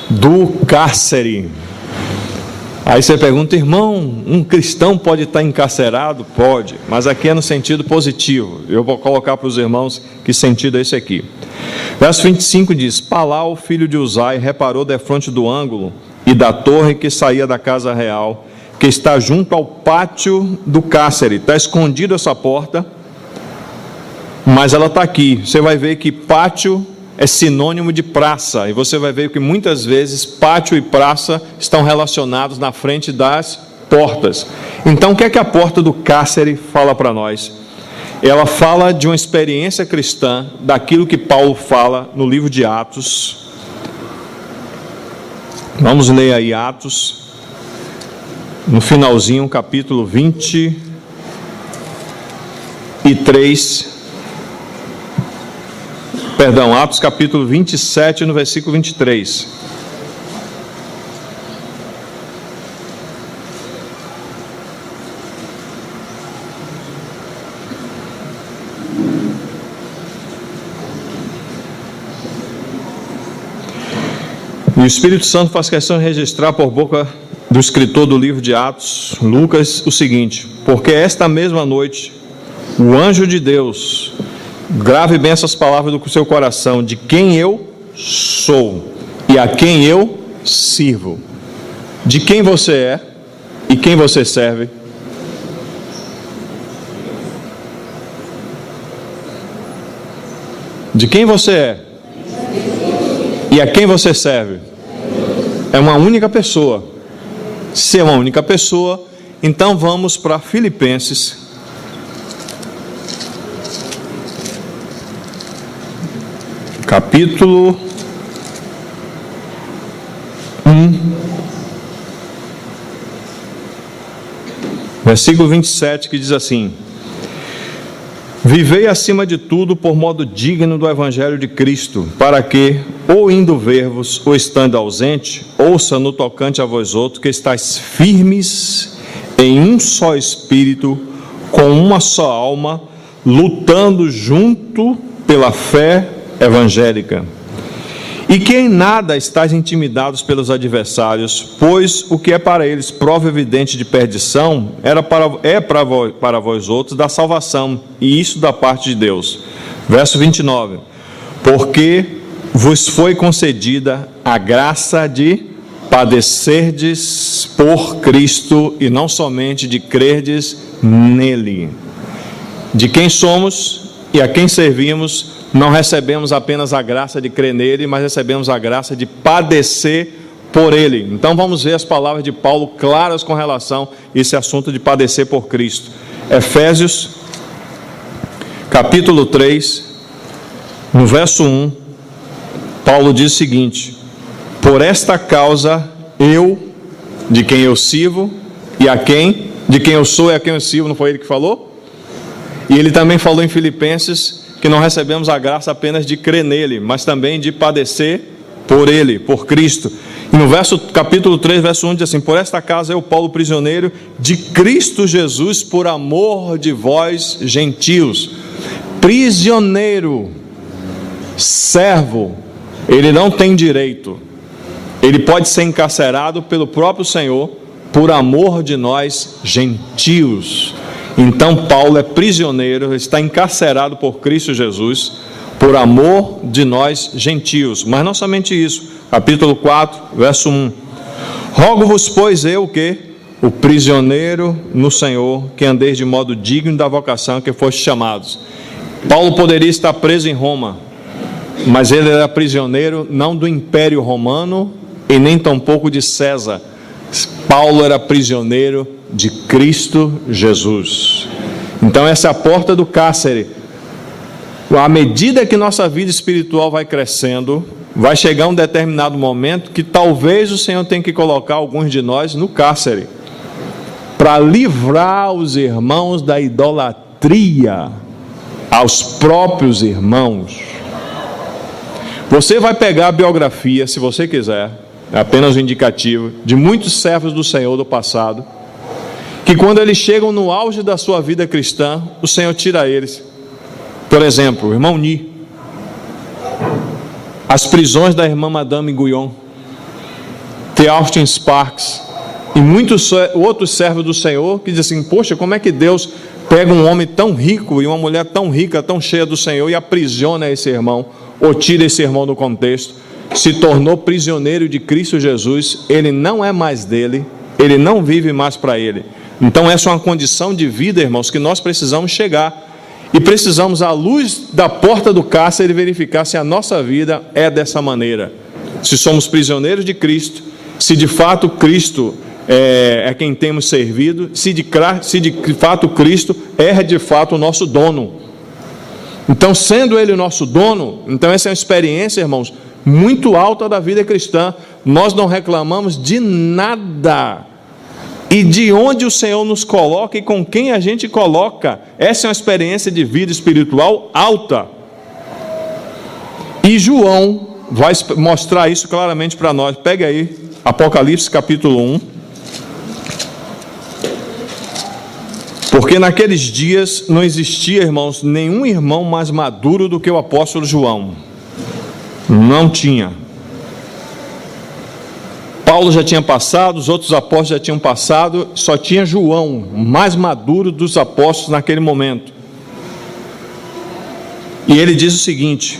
do cárcere. Aí você pergunta, irmão, um cristão pode estar encarcerado? Pode, mas aqui é no sentido positivo. Eu vou colocar para os irmãos que sentido é esse aqui. Verso 25 diz: Palau, filho de Uzai, reparou defronte do ângulo e da torre que saía da casa real, que está junto ao pátio do cárcere. Está escondido essa porta, mas ela está aqui. Você vai ver que pátio é sinônimo de praça, e você vai ver que muitas vezes pátio e praça estão relacionados na frente das portas. Então, o que é que a porta do cárcere fala para nós? Ela fala de uma experiência cristã, daquilo que Paulo fala no livro de Atos. Vamos ler aí Atos, no finalzinho, capítulo 23. Perdão, Atos capítulo 27, no versículo 23. E o Espírito Santo faz questão de registrar por boca do escritor do livro de Atos, Lucas, o seguinte: porque esta mesma noite, o anjo de Deus, grave bem essas palavras do seu coração, de quem eu sou e a quem eu sirvo. De quem você é e quem você serve. De quem você é e a quem você serve. É uma única pessoa. Se é uma única pessoa, então vamos para Filipenses, capítulo 1, versículo 27, que diz assim: vivei acima de tudo por modo digno do Evangelho de Cristo, para que, ou indo ver-vos, ou estando ausente, ouça no tocante a vós outros, que estáis firmes em um só espírito, com uma só alma, lutando junto pela fé evangélica. E que em nada estáis intimidados pelos adversários, pois o que é para eles prova evidente de perdição, para vós outros da salvação, e isso da parte de Deus. Verso 29. Porque vos foi concedida a graça de padecerdes por Cristo, e não somente de crerdes nele. De quem somos e a quem servimos, não recebemos apenas a graça de crer nele, mas recebemos a graça de padecer por ele. Então vamos ver as palavras de Paulo claras com relação a esse assunto de padecer por Cristo. Efésios, capítulo 3, no verso 1, Paulo diz o seguinte: por esta causa eu, de quem eu sirvo, e de quem eu sou e a quem eu sirvo, não foi ele que falou? E ele também falou em Filipenses que não recebemos a graça apenas de crer nele, mas também de padecer por ele, por Cristo. E no capítulo 3, verso 1 diz assim: por esta causa eu, Paulo, prisioneiro de Cristo Jesus, por amor de vós, gentios. Prisioneiro, servo, ele não tem direito. Ele pode ser encarcerado pelo próprio Senhor, por amor de nós, gentios. Então Paulo é prisioneiro, está encarcerado por Cristo Jesus, por amor de nós gentios. Mas não somente isso, capítulo 4, verso 1. Rogo-vos, pois, eu o prisioneiro no Senhor, que andeis de modo digno da vocação que fostes chamados. Paulo poderia estar preso em Roma, mas ele era prisioneiro não do Império Romano e nem tampouco de César. Paulo era prisioneiro de Cristo Jesus. Então essa é a porta do cárcere. À medida que nossa vida espiritual vai crescendo, vai chegar um determinado momento que talvez o Senhor tenha que colocar alguns de nós no cárcere, para livrar os irmãos da idolatria aos próprios irmãos. Você vai pegar a biografia, se você quiser, é apenas um indicativo, de muitos servos do Senhor do passado, que quando eles chegam no auge da sua vida cristã, o Senhor tira eles. Por exemplo, o irmão Ni, as prisões da irmã Madame Guyon, Austin Sparks e muitos outros servos do Senhor que dizem assim: poxa, como é que Deus pega um homem tão rico e uma mulher tão rica, tão cheia do Senhor, e aprisiona esse irmão, ou tira esse irmão do contexto, se tornou prisioneiro de Cristo Jesus, ele não é mais dele, ele não vive mais para ele. Então essa é uma condição de vida, irmãos, que nós precisamos chegar, e precisamos, à luz da porta do cárcere, verificar se a nossa vida é dessa maneira, se somos prisioneiros de Cristo, se de fato Cristo é quem temos servido, se de fato Cristo é de fato o nosso dono. Então, sendo Ele o nosso dono, então essa é uma experiência, irmãos, muito alta da vida cristã. Nós não reclamamos de nada. E de onde o Senhor nos coloca e com quem a gente coloca, essa é uma experiência de vida espiritual alta. E João vai mostrar isso claramente para nós. Pega aí, Apocalipse capítulo 1. Porque naqueles dias não existia, irmãos, nenhum irmão mais maduro do que o apóstolo João. Não tinha. Paulo já tinha passado, os outros apóstolos já tinham passado, só tinha João, mais maduro dos apóstolos naquele momento. E ele diz o seguinte,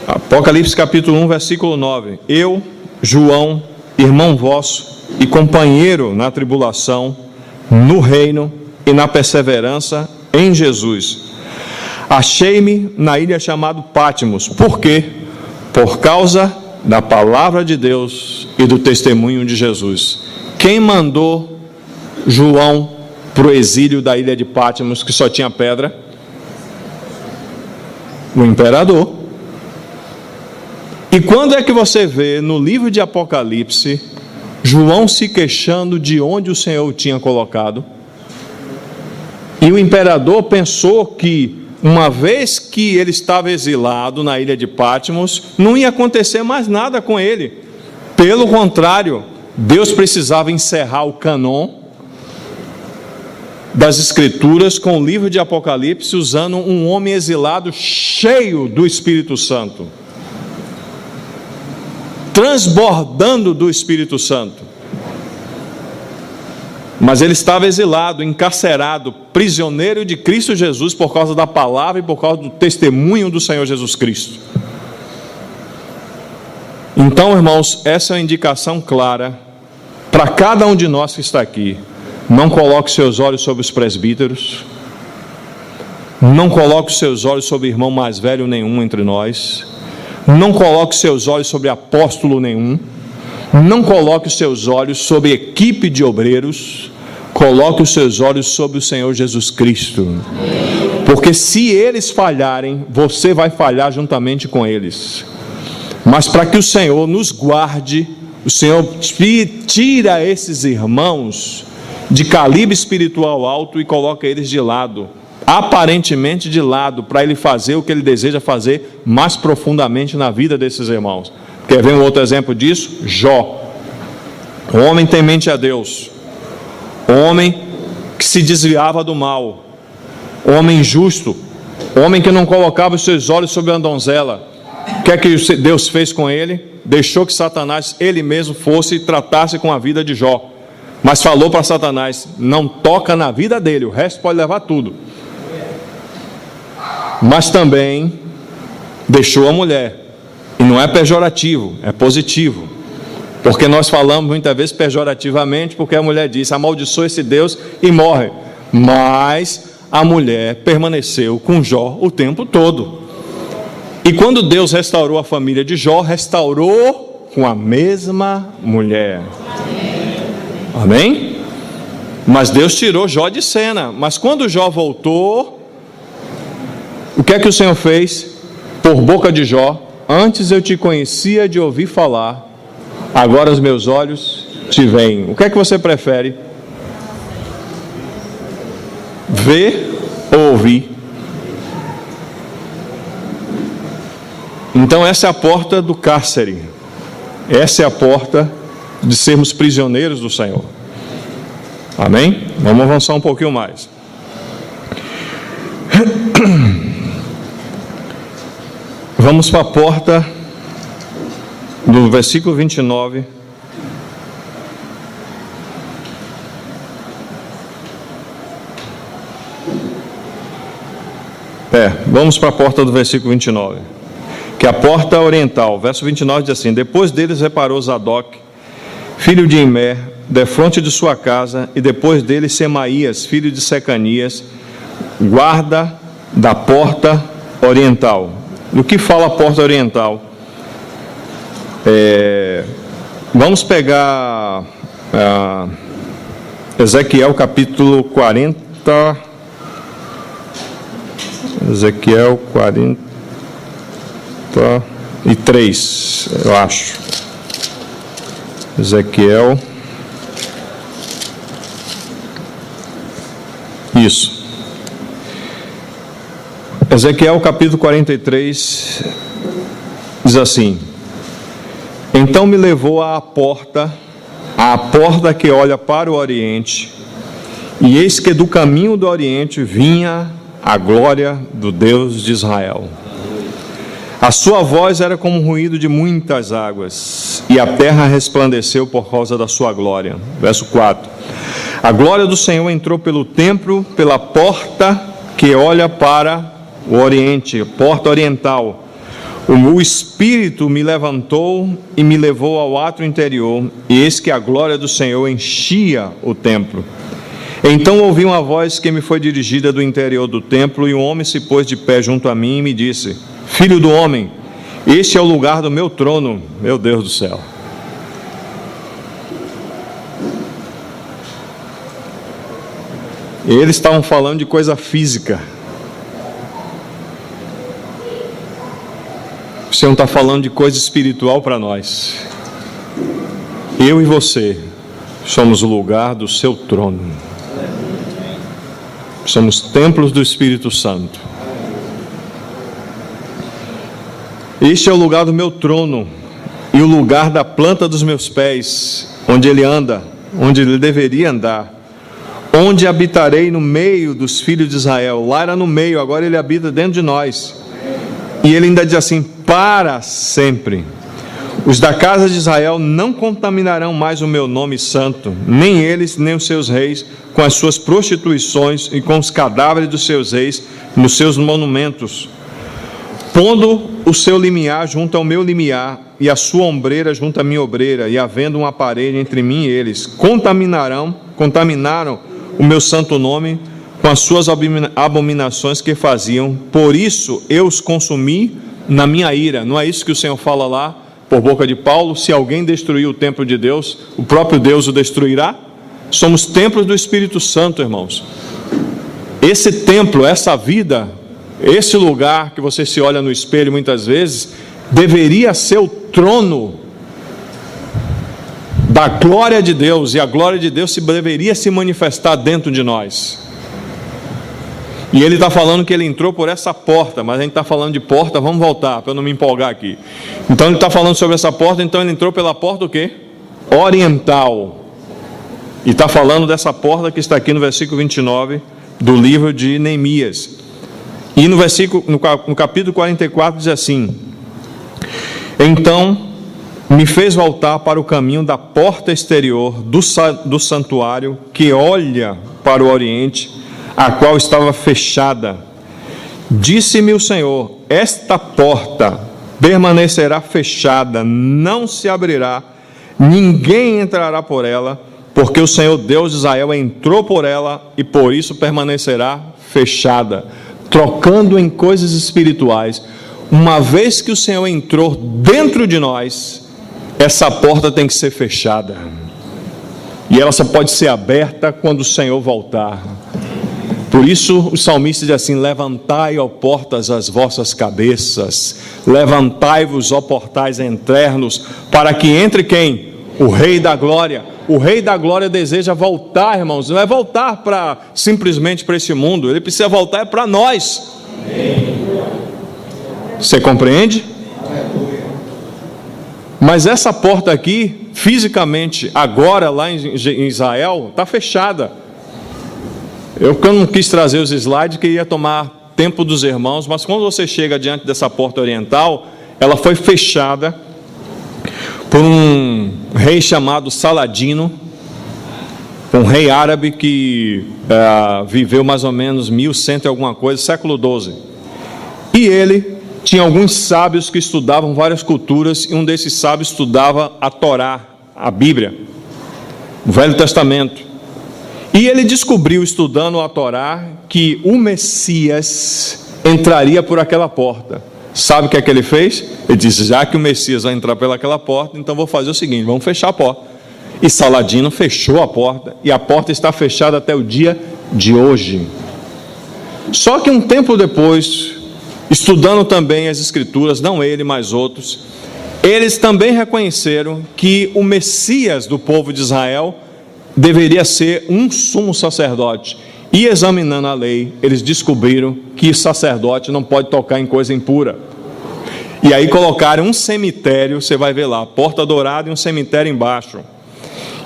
Apocalipse capítulo 1, versículo 9: Eu, João, irmão vosso e companheiro na tribulação, no reino e na perseverança em Jesus, achei-me na ilha chamada Patmos. Por quê? Por causa da palavra de Deus e do testemunho de Jesus. Quem mandou João para o exílio da ilha de Patmos, que só tinha pedra? O imperador. E quando é que você vê no livro de Apocalipse João se queixando de onde o Senhor o tinha colocado? E o imperador pensou que, uma vez que ele estava exilado na ilha de Patmos, não ia acontecer mais nada com ele. Pelo contrário, Deus precisava encerrar o cânon das Escrituras com o livro de Apocalipse, usando um homem exilado cheio do Espírito Santo, transbordando do Espírito Santo. Mas ele estava exilado, encarcerado, prisioneiro de Cristo Jesus por causa da palavra e por causa do testemunho do Senhor Jesus Cristo. Então, irmãos, essa é uma indicação clara para cada um de nós que está aqui. Não coloque seus olhos sobre os presbíteros, não coloque seus olhos sobre irmão mais velho nenhum entre nós, não coloque seus olhos sobre apóstolo nenhum, não coloque os seus olhos sobre equipe de obreiros, coloque os seus olhos sobre o Senhor Jesus Cristo. Porque se eles falharem, você vai falhar juntamente com eles. Mas para que o Senhor nos guarde, o Senhor tira esses irmãos de calibre espiritual alto e coloca eles de lado, aparentemente de lado, para Ele fazer o que Ele deseja fazer mais profundamente na vida desses irmãos. Quer ver um outro exemplo disso? Jó. O homem temente a Deus, homem que se desviava do mal, homem justo, homem que não colocava os seus olhos sobre a donzela. O que é que Deus fez com ele? Deixou que Satanás, ele mesmo, fosse e tratasse com a vida de Jó. Mas falou para Satanás: não toca na vida dele, o resto pode levar tudo. Mas também deixou a mulher. E não é pejorativo, é positivo. Porque nós falamos muitas vezes pejorativamente, porque a mulher disse: amaldiçoa esse Deus e morre. Mas a mulher permaneceu com Jó o tempo todo. E quando Deus restaurou a família de Jó, restaurou com a mesma mulher. Amém? Mas Deus tirou Jó de cena. Mas quando Jó voltou, o que é que o Senhor fez? Por boca de Jó: antes eu te conhecia de ouvir falar, agora os meus olhos te veem. O que é que você prefere? Ver ou ouvir? Então essa é a porta do cárcere. Essa é a porta de sermos prisioneiros do Senhor. Amém? Vamos avançar um pouquinho mais. Vamos para a porta do versículo 29. Vamos para a porta do versículo 29, que é a porta oriental. Verso 29 diz assim: depois deles reparou Zadok, filho de Imer, defronte de sua casa, e depois dele Semaías, filho de Secanias, guarda da porta oriental. Do que fala a porta oriental? Vamos pegar Ezequiel capítulo 40. Ezequiel 43, eu acho. Ezequiel. Isso. Ezequiel capítulo 43 diz assim: Então me levou à porta que olha para o oriente, e eis que do caminho do oriente vinha a glória do Deus de Israel. A sua voz era como um ruído de muitas águas, e a terra resplandeceu por causa da sua glória. Verso 4. A glória do Senhor entrou pelo templo, pela porta que olha para o oriente, porta oriental. O Espírito me levantou e me levou ao átrio interior, e eis que a glória do Senhor enchia o templo. Então ouvi uma voz que me foi dirigida do interior do templo, e um homem se pôs de pé junto a mim e me disse: Filho do homem, este é o lugar do meu trono. Meu Deus do céu. Eles estavam falando de coisa física. O Senhor está falando de coisa espiritual para nós. Eu e você somos o lugar do seu trono. Somos templos do Espírito Santo. Este é o lugar do meu trono e o lugar da planta dos meus pés, onde ele anda, onde ele deveria andar, onde habitarei no meio dos filhos de Israel. Lá era no meio, agora ele habita dentro de nós. E ele ainda diz assim: para sempre. Os da casa de Israel não contaminarão mais o meu nome santo, nem eles, nem os seus reis, com as suas prostituições e com os cadáveres dos seus reis nos seus monumentos, pondo o seu limiar junto ao meu limiar e a sua ombreira junto à minha ombreira, e havendo uma parede entre mim e eles, contaminaram o meu santo nome com as suas abominações que faziam. Por isso eu os consumi na minha ira. Não é isso que o Senhor fala lá por boca de Paulo? Se alguém destruir o templo de Deus, o próprio Deus o destruirá. Somos templos do Espírito Santo, irmãos. Esse templo, essa vida, esse lugar que você se olha no espelho muitas vezes, deveria ser o trono da glória de Deus, e a glória de Deus deveria se manifestar dentro de nós. E ele está falando que ele entrou por essa porta, mas a gente está falando de porta, vamos voltar, para eu não me empolgar aqui. Então ele está falando sobre essa porta, então ele entrou pela porta o quê? Oriental. E está falando dessa porta que está aqui no versículo 29 do livro de Neemias. E no capítulo 44 diz assim: Então me fez voltar para o caminho da porta exterior do santuário que olha para o oriente, a qual estava fechada. Disse-me o Senhor: esta porta permanecerá fechada, não se abrirá, ninguém entrará por ela, porque o Senhor Deus de Israel entrou por ela, e por isso permanecerá fechada. Trocando em coisas espirituais, uma vez que o Senhor entrou dentro de nós, essa porta tem que ser fechada, e ela só pode ser aberta quando o Senhor voltar. Por isso o salmista diz assim: levantai, ó portas, as vossas cabeças, levantai-vos, ó portais internos, para que entre quem? O Rei da Glória. O Rei da Glória deseja voltar, irmãos. Não é voltar simplesmente para esse mundo, ele precisa voltar para nós. Você compreende? Mas essa porta aqui, fisicamente, agora lá em Israel, está fechada. Eu não quis trazer os slides, que ia tomar tempo dos irmãos, mas quando você chega diante dessa porta oriental, ela foi fechada por um rei chamado Saladino, um rei árabe que viveu mais ou menos 1100 e alguma coisa, século XII. E ele tinha alguns sábios que estudavam várias culturas, e um desses sábios estudava a Torá, a Bíblia, o Velho Testamento. E ele descobriu, estudando a Torá, que o Messias entraria por aquela porta. Sabe o que é que ele fez? Ele disse: já que o Messias vai entrar pelaquela porta, então vou fazer o seguinte, vamos fechar a porta. E Saladino fechou a porta, e a porta está fechada até o dia de hoje. Só que um tempo depois, estudando também as Escrituras, não ele, mas outros, eles também reconheceram que o Messias do povo de Israel deveria ser um sumo sacerdote. E examinando a lei, eles descobriram que o sacerdote não pode tocar em coisa impura. E aí colocaram um cemitério, você vai ver lá, porta dourada e um cemitério embaixo.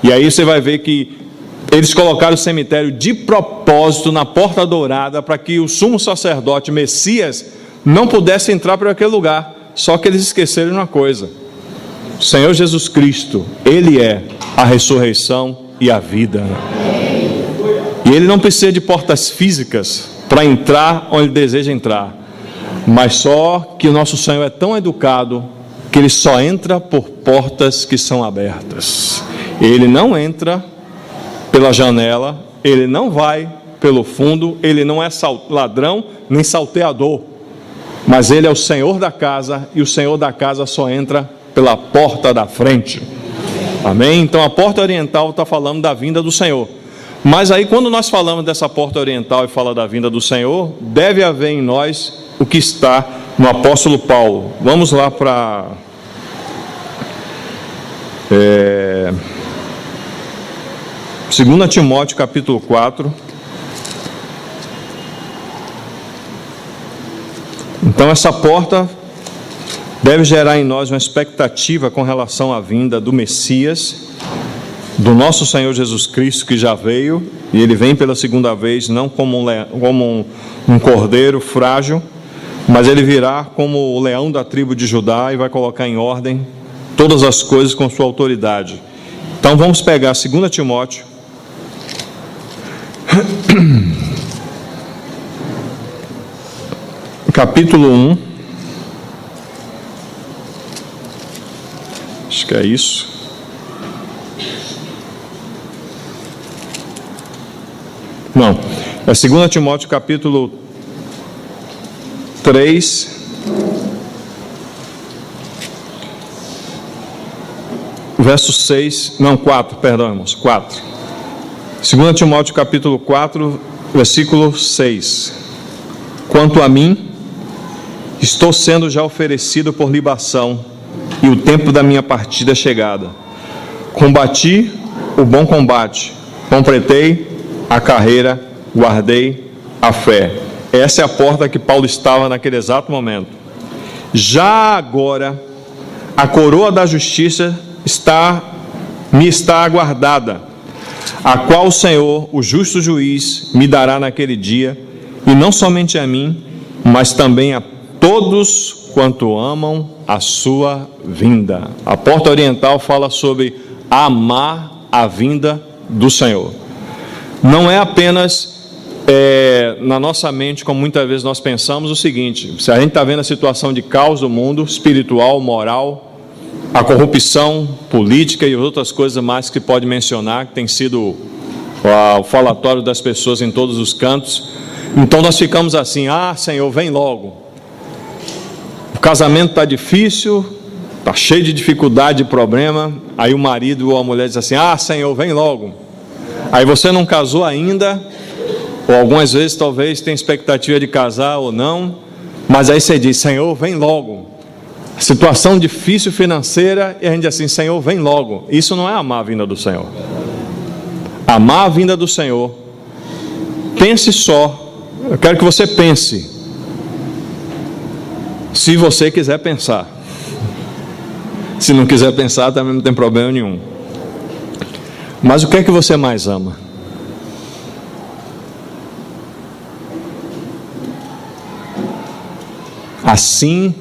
E aí você vai ver que eles colocaram o cemitério de propósito na porta dourada, para que o sumo sacerdote Messias não pudesse entrar por aquele lugar. Só que eles esqueceram uma coisa: o Senhor Jesus Cristo, Ele é a ressurreição e a vida. E Ele não precisa de portas físicas para entrar onde Ele deseja entrar. Mas só que o nosso Senhor é tão educado que Ele só entra por portas que são abertas. Ele não entra pela janela, Ele não vai pelo fundo, Ele não é ladrão nem salteador, mas Ele é o Senhor da casa, e o Senhor da casa só entra pela porta da frente. Amém? Então a porta oriental está falando da vinda do Senhor. Mas aí quando nós falamos dessa porta oriental e fala da vinda do Senhor, deve haver em nós o que está no apóstolo Paulo. Vamos lá para 2 Timóteo capítulo 4. Então essa porta deve gerar em nós uma expectativa com relação à vinda do Messias, do nosso Senhor Jesus Cristo, que já veio, e Ele vem pela segunda vez, não como um cordeiro frágil, mas Ele virá como o leão da tribo de Judá e vai colocar em ordem todas as coisas com sua autoridade. Então vamos pegar 2 Timóteo capítulo 1, acho que é isso. Não, é 2 Timóteo capítulo 3, verso 6, não, 4, perdão, irmãos, 4. 2 Timóteo capítulo 4, versículo 6. Quanto a mim, estou sendo já oferecido por libação, e o tempo da minha partida é chegada. Combati o bom combate, completei a carreira, guardei a fé. Essa é a porta que Paulo estava naquele exato momento. Já agora, a coroa da justiça me está aguardada, a qual o Senhor, o justo juiz, me dará naquele dia, e não somente a mim, mas também a todos quanto amam a sua vinda. A porta oriental fala sobre amar a vinda do Senhor. Não é apenas na nossa mente, como muitas vezes nós pensamos, o seguinte: se a gente está vendo a situação de caos do mundo, espiritual, moral, a corrupção política e outras coisas mais que pode mencionar, que tem sido o falatório das pessoas em todos os cantos, então nós ficamos assim: ah, Senhor, vem logo. O casamento está difícil, está cheio de dificuldade, de problema. Aí o marido ou a mulher diz assim: ah, Senhor, vem logo. Aí você não casou ainda, ou algumas vezes talvez tem expectativa de casar ou não, mas aí você diz: Senhor, vem logo. Situação difícil financeira, e a gente diz assim: Senhor, vem logo. Isso não é amar a vinda do Senhor. Amar a vinda do Senhor, pense só, eu quero que você pense, se você quiser pensar. Se não quiser pensar, também não tem problema nenhum. Mas o que é que você mais ama? Assim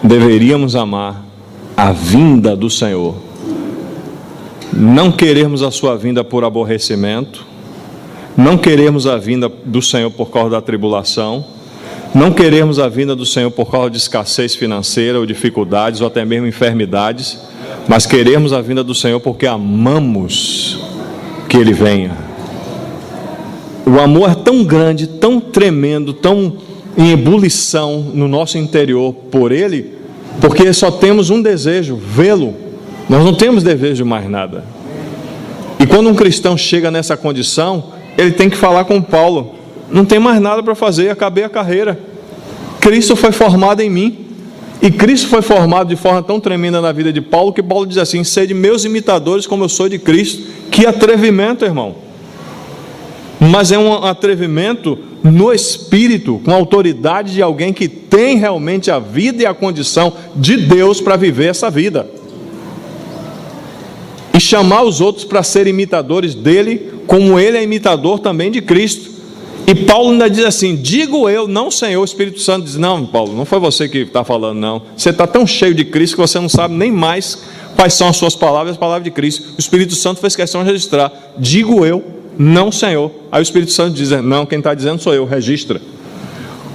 deveríamos amar a vinda do Senhor. Não queremos a sua vinda por aborrecimento, não queremos a vinda do Senhor por causa da tribulação, não queremos a vinda do Senhor por causa de escassez financeira ou dificuldades ou até mesmo enfermidades, mas queremos a vinda do Senhor porque amamos que Ele venha. O amor é tão grande, tão tremendo, tão em ebulição no nosso interior por Ele, porque só temos um desejo, vê-lo. Nós não temos desejo de mais nada. E quando um cristão chega nessa condição, ele tem que falar com Paulo: não tem mais nada para fazer, acabei a carreira. Cristo foi formado em mim. E Cristo foi formado de forma tão tremenda na vida de Paulo, que Paulo diz assim: sede meus imitadores como eu sou de Cristo. Que atrevimento, irmão! Mas é um atrevimento no espírito, com a autoridade de alguém que tem realmente a vida e a condição de Deus para viver essa vida. E chamar os outros para serem imitadores dele, como ele é imitador também de Cristo. E Paulo ainda diz assim: digo eu, não Senhor. O Espírito Santo diz: não, Paulo, não foi você que está falando, não. Você está tão cheio de Cristo que você não sabe nem mais quais são as suas palavras, as palavras de Cristo. O Espírito Santo fez questão de registrar: digo eu, não Senhor. Aí o Espírito Santo diz: não, quem está dizendo sou eu, registra.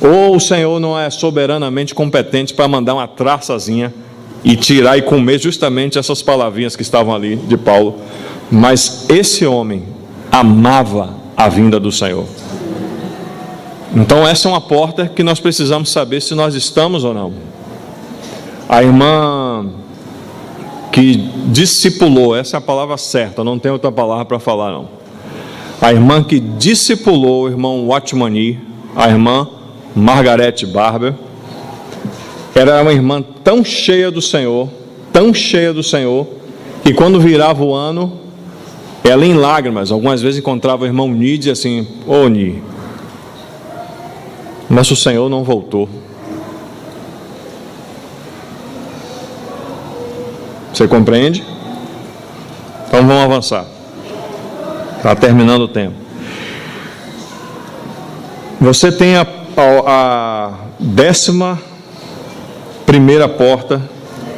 Ou o Senhor não é soberanamente competente para mandar uma traçazinha e tirar e comer justamente essas palavrinhas que estavam ali de Paulo. Mas esse homem amava a vinda do Senhor. Então essa é uma porta que nós precisamos saber se nós estamos ou não. A irmã que discipulou, essa é a palavra certa, não tem outra palavra para falar não. A irmã que discipulou o irmão Watchman, a irmã Margaret Barber, era uma irmã tão cheia do Senhor, que quando virava o ano, ela em lágrimas, algumas vezes encontrava o irmão Ni e dizia assim: ô Ni, nosso Senhor não voltou. Você compreende? Então vamos avançar. Está terminando o tempo. Você tem a 11ª porta,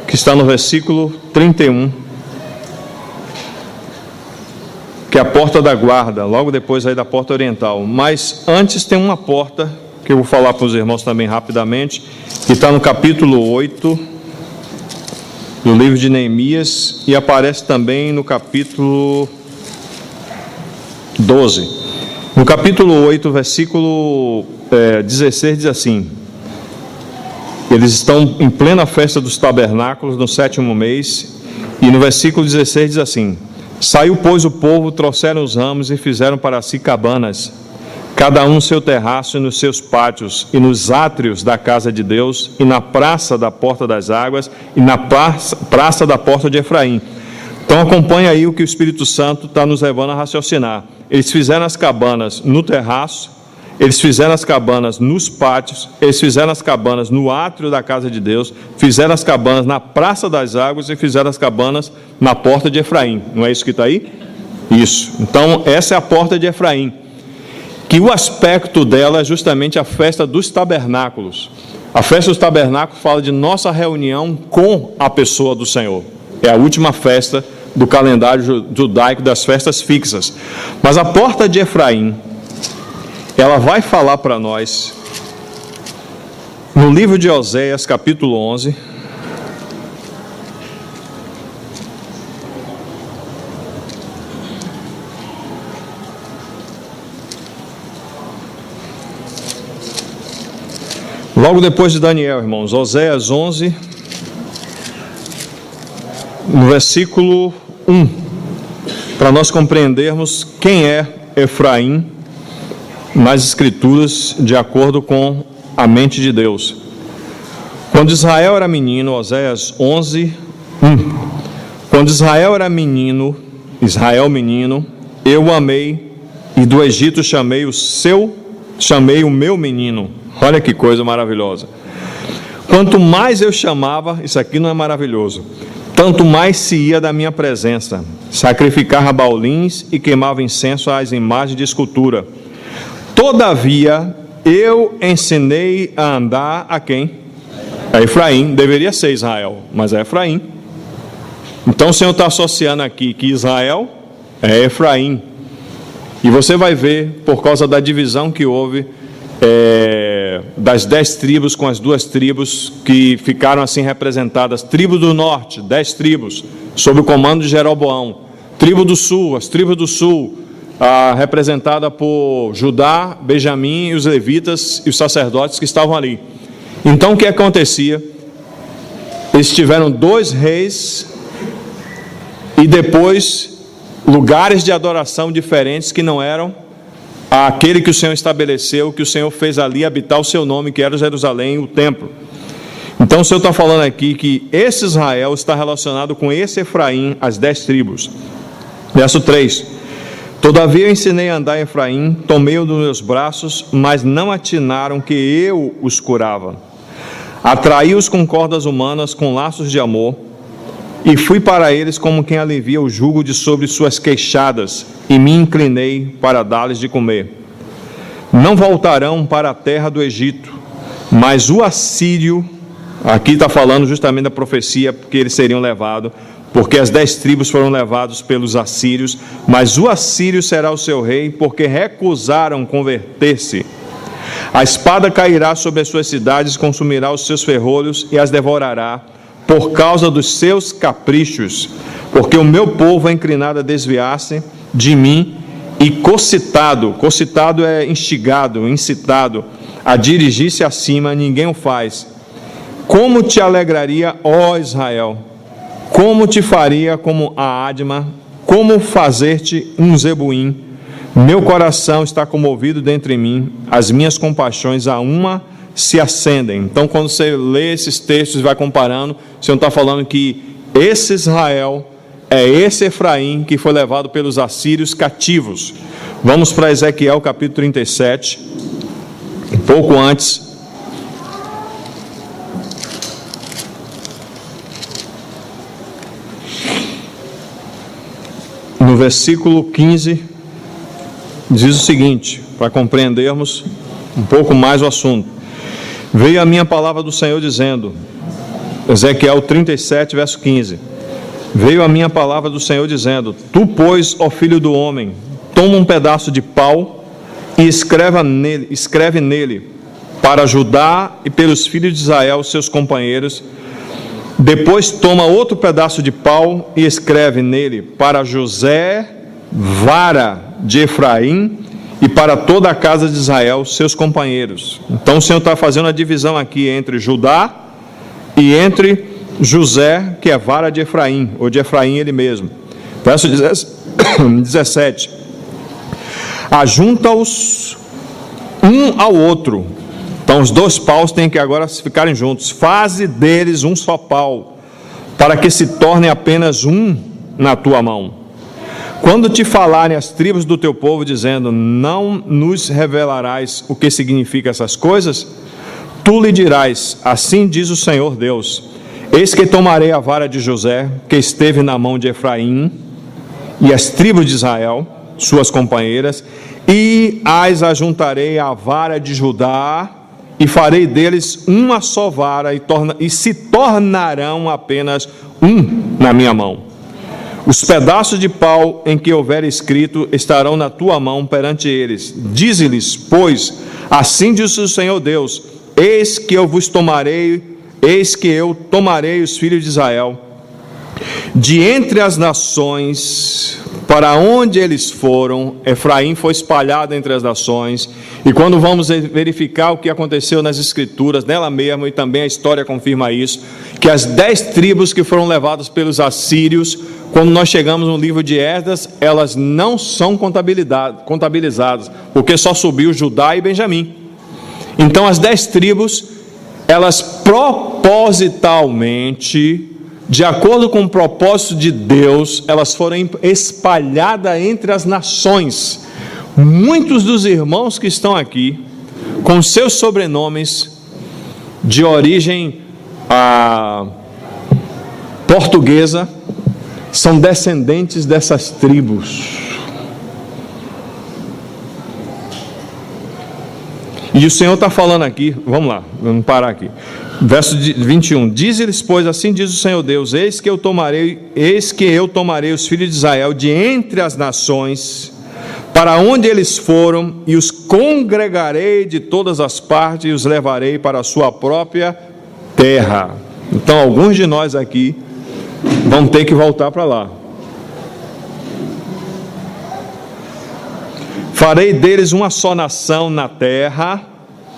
que está no versículo 31, que é a porta da guarda, logo depois aí da porta oriental. Mas antes tem uma porta que eu vou falar para os irmãos também rapidamente, que está no capítulo 8 do livro de Neemias, e aparece também no capítulo 12. No capítulo 8, versículo 16, diz assim: eles estão em plena festa dos tabernáculos, no 7º mês, e no versículo 16 diz assim: saiu, pois, o povo, trouxeram os ramos e fizeram para si cabanas, cada um no seu terraço e nos seus pátios, e nos átrios da casa de Deus, e na praça da porta das águas, e na praça da porta de Efraim. Então acompanha aí o que o Espírito Santo está nos levando a raciocinar. Eles fizeram as cabanas no terraço, eles fizeram as cabanas nos pátios, eles fizeram as cabanas no átrio da casa de Deus, fizeram as cabanas na praça das águas e fizeram as cabanas na porta de Efraim. Não é isso que está aí? Isso. Então essa é a porta de Efraim, que o aspecto dela é justamente a festa dos tabernáculos. A festa dos tabernáculos fala de nossa reunião com a pessoa do Senhor. É a última festa do calendário judaico das festas fixas. Mas a porta de Efraim, ela vai falar para nós, no livro de Oséias, capítulo 11, logo depois de Daniel, irmãos. Oséias 11, no versículo 1, para nós compreendermos quem é Efraim nas Escrituras, de acordo com a mente de Deus. Quando Israel era menino, Oséias 11, 1. Quando Israel era menino, eu o amei, e do Egito chamei o meu menino. Olha que coisa maravilhosa. Quanto mais eu chamava, isso aqui não é maravilhoso, tanto mais se ia da minha presença, sacrificava baulins e queimava incenso às imagens de escultura. Todavia, eu ensinei a andar a quem? A Efraim. Deveria ser Israel, mas é Efraim. Então o Senhor está associando aqui que Israel é Efraim. E você vai ver, por causa da divisão que houve, das 10 tribos com as 2 tribos que ficaram assim representadas. Tribo do norte, 10 tribos, sob o comando de Jeroboão. Tribo do sul, as tribos do sul, representada por Judá, Benjamim e os levitas e os sacerdotes que estavam ali. Então o que acontecia? Eles tiveram 2 reis e depois lugares de adoração diferentes que não eram aquele que o Senhor estabeleceu, que o Senhor fez ali habitar o seu nome, que era Jerusalém, o templo. Então o Senhor está falando aqui que esse Israel está relacionado com esse Efraim, as 10 tribos. Verso 3: Todavia eu ensinei a andar em Efraim, tomei-o nos meus braços, mas não atinaram que eu os curava. Atraí-os com cordas humanas, com laços de amor, e fui para eles como quem alivia o jugo de sobre suas queixadas, e me inclinei para dar-lhes de comer. Não voltarão para a terra do Egito, mas o assírio, aqui está falando justamente da profecia, que eles seriam levados, porque as 10 tribos foram levados pelos assírios, mas o assírio será o seu rei, porque recusaram converter-se. A espada cairá sobre as suas cidades, consumirá os seus ferrolhos e as devorará, por causa dos seus caprichos, porque o meu povo é inclinado a desviar-se de mim e cocitado é instigado, incitado a dirigir-se acima, ninguém o faz. Como te alegraria, ó Israel? Como te faria como a Adma? Como fazer-te um Zebuim? Meu coração está comovido dentro de mim, as minhas compaixões a uma se acendem. Então, quando você lê esses textos e vai comparando, o Senhor está falando que esse Israel é esse Efraim que foi levado pelos assírios cativos. Vamos para Ezequiel capítulo 37, um pouco antes. No versículo 15, diz o seguinte, para compreendermos um pouco mais o assunto. Veio a minha palavra do Senhor dizendo, Ezequiel 37, verso 15. Veio a minha palavra do Senhor dizendo, tu, pois, ó filho do homem, toma um pedaço de pau e escreve nele, para Judá e pelos filhos de Israel, seus companheiros. Depois toma outro pedaço de pau e escreve nele, para José, vara de Efraim, e para toda a casa de Israel, seus companheiros. Então o Senhor está fazendo a divisão aqui entre Judá e entre José, que é vara de Efraim, ou de Efraim ele mesmo. Verso 17. Ajunta-os um ao outro. Então os 2 paus têm que agora ficarem juntos. Faze deles um só pau, para que se torne apenas um na tua mão. Quando te falarem as tribos do teu povo, dizendo, não nos revelarás o que significam essas coisas, tu lhe dirás, assim diz o Senhor Deus, eis que tomarei a vara de José, que esteve na mão de Efraim, e as tribos de Israel, suas companheiras, e as ajuntarei à vara de Judá, e farei deles uma só vara, e se tornarão apenas um na minha mão. Os pedaços de pau em que houver escrito estarão na tua mão perante eles. Dize-lhes, pois, assim diz o Senhor Deus, eis que eu tomarei os filhos de Israel de entre as nações, para onde eles foram. Efraim foi espalhado entre as nações, e quando vamos verificar o que aconteceu nas escrituras, nela mesma, e também a história confirma isso, que as 10 tribos que foram levadas pelos assírios, quando nós chegamos no livro de Esdras, elas não são contabilizadas, porque só subiu Judá e Benjamim. Então as 10 tribos, elas propositalmente, de acordo com o propósito de Deus, elas foram espalhadas entre as nações. Muitos dos irmãos que estão aqui, com seus sobrenomes de origem portuguesa, são descendentes dessas tribos. E o Senhor está falando aqui, vamos lá, vamos parar aqui. Verso 21, diz-lhes, pois, assim diz o Senhor Deus, eis que eu tomarei os filhos de Israel de entre as nações, para onde eles foram, e os congregarei de todas as partes, e os levarei para a sua própria terra. Então, alguns de nós aqui vão ter que voltar para lá. Farei deles uma só nação na terra,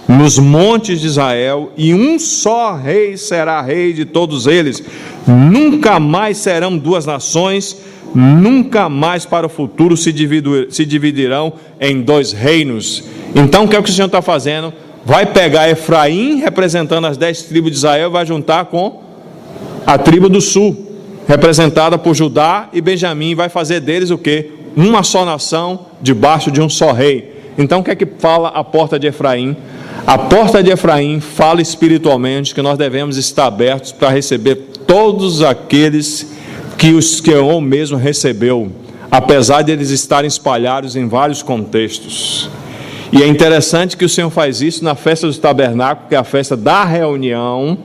nos montes de Israel, e um só rei será rei de todos eles. Nunca mais serão duas nações, nunca mais para o futuro se dividirão em dois reinos. Então o que é que o Senhor está fazendo? Vai pegar Efraim, representando as 10 tribos de Israel, vai juntar com a tribo do sul, representada por Judá e Benjamim, vai fazer deles o quê? Uma só nação, debaixo de um só rei. Então o que é que fala a porta de Efraim? A porta de Efraim fala espiritualmente que nós devemos estar abertos para receber todos aqueles que o Senhor mesmo recebeu, apesar de eles estarem espalhados em vários contextos. E é interessante que o Senhor faz isso na festa dos tabernáculos, que é a festa da reunião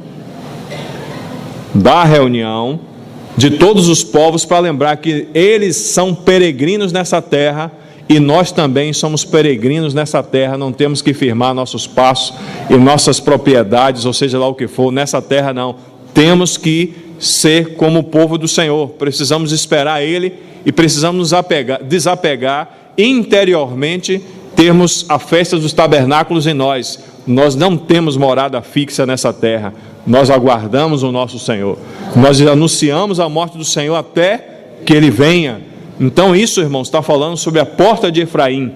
de todos os povos, para lembrar que eles são peregrinos nessa terra, e nós também somos peregrinos nessa terra. Não temos que firmar nossos passos e nossas propriedades, ou seja lá o que for, nessa terra não. Temos que ser como o povo do Senhor, precisamos esperar Ele e precisamos nos desapegar interiormente, termos a festa dos tabernáculos em nós. Nós não temos morada fixa nessa terra, nós aguardamos o nosso Senhor, nós anunciamos a morte do Senhor até que Ele venha. Então isso, irmãos, está falando sobre a porta de Efraim,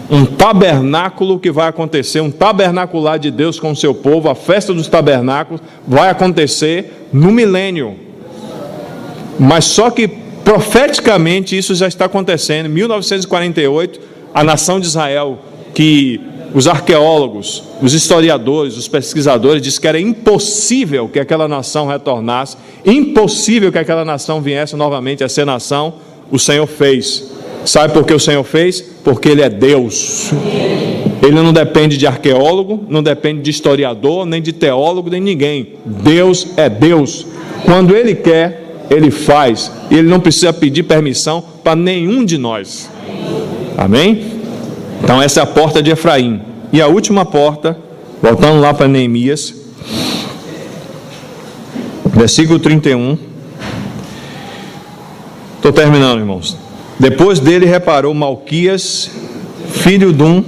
um tabernáculo que vai acontecer, um tabernacular de Deus com o seu povo. A festa dos tabernáculos vai acontecer no milênio, mas só que profeticamente isso já está acontecendo. Em 1948, a nação de Israel, que os arqueólogos, os historiadores, os pesquisadores dizem que era impossível que aquela nação retornasse, impossível que aquela nação viesse novamente a ser nação, o Senhor fez. Sabe por que o Senhor fez? Porque Ele é Deus. Ele não depende de arqueólogo, não depende de historiador, nem de teólogo, nem de ninguém. Deus é Deus. Quando Ele quer, Ele faz. E Ele não precisa pedir permissão para nenhum de nós. Amém? Então essa é a porta de Efraim. E a última porta, voltando lá para Neemias, versículo 31. Estou terminando, irmãos. Depois dele reparou Malquias, filho de um,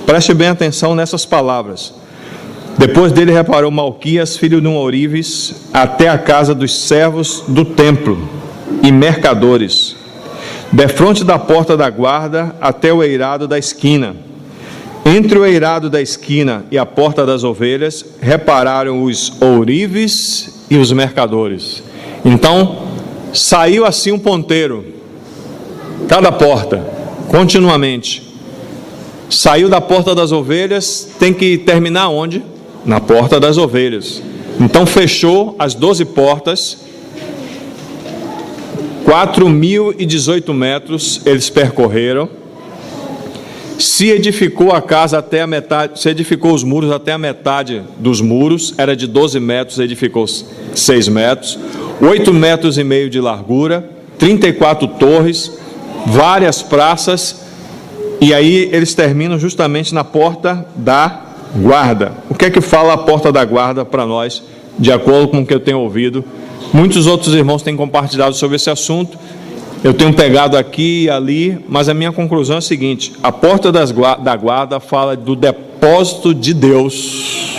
preste bem atenção nessas palavras. Depois dele reparou Malquias, filho de um ourives, até a casa dos servos do templo e mercadores, defronte da porta da guarda até o eirado da esquina. Entre o eirado da esquina e a porta das ovelhas, repararam os ourives e os mercadores. Então, saiu assim um ponteiro, cada porta, continuamente. Saiu da porta das ovelhas, tem que terminar onde? Na porta das ovelhas. Então fechou as 12 portas, 4.018 metros eles percorreram. Se edificou a casa até a metade, se edificou os muros até a metade dos muros, era de 12 metros, edificou 6 metros, 8,5 metros de largura, 34 torres, várias praças, e aí eles terminam justamente na porta da guarda. O que é que fala a porta da guarda para nós, de acordo com o que eu tenho ouvido? Muitos outros irmãos têm compartilhado sobre esse assunto, eu tenho pegado aqui e ali, mas a minha conclusão é a seguinte: a porta da guarda fala do depósito de Deus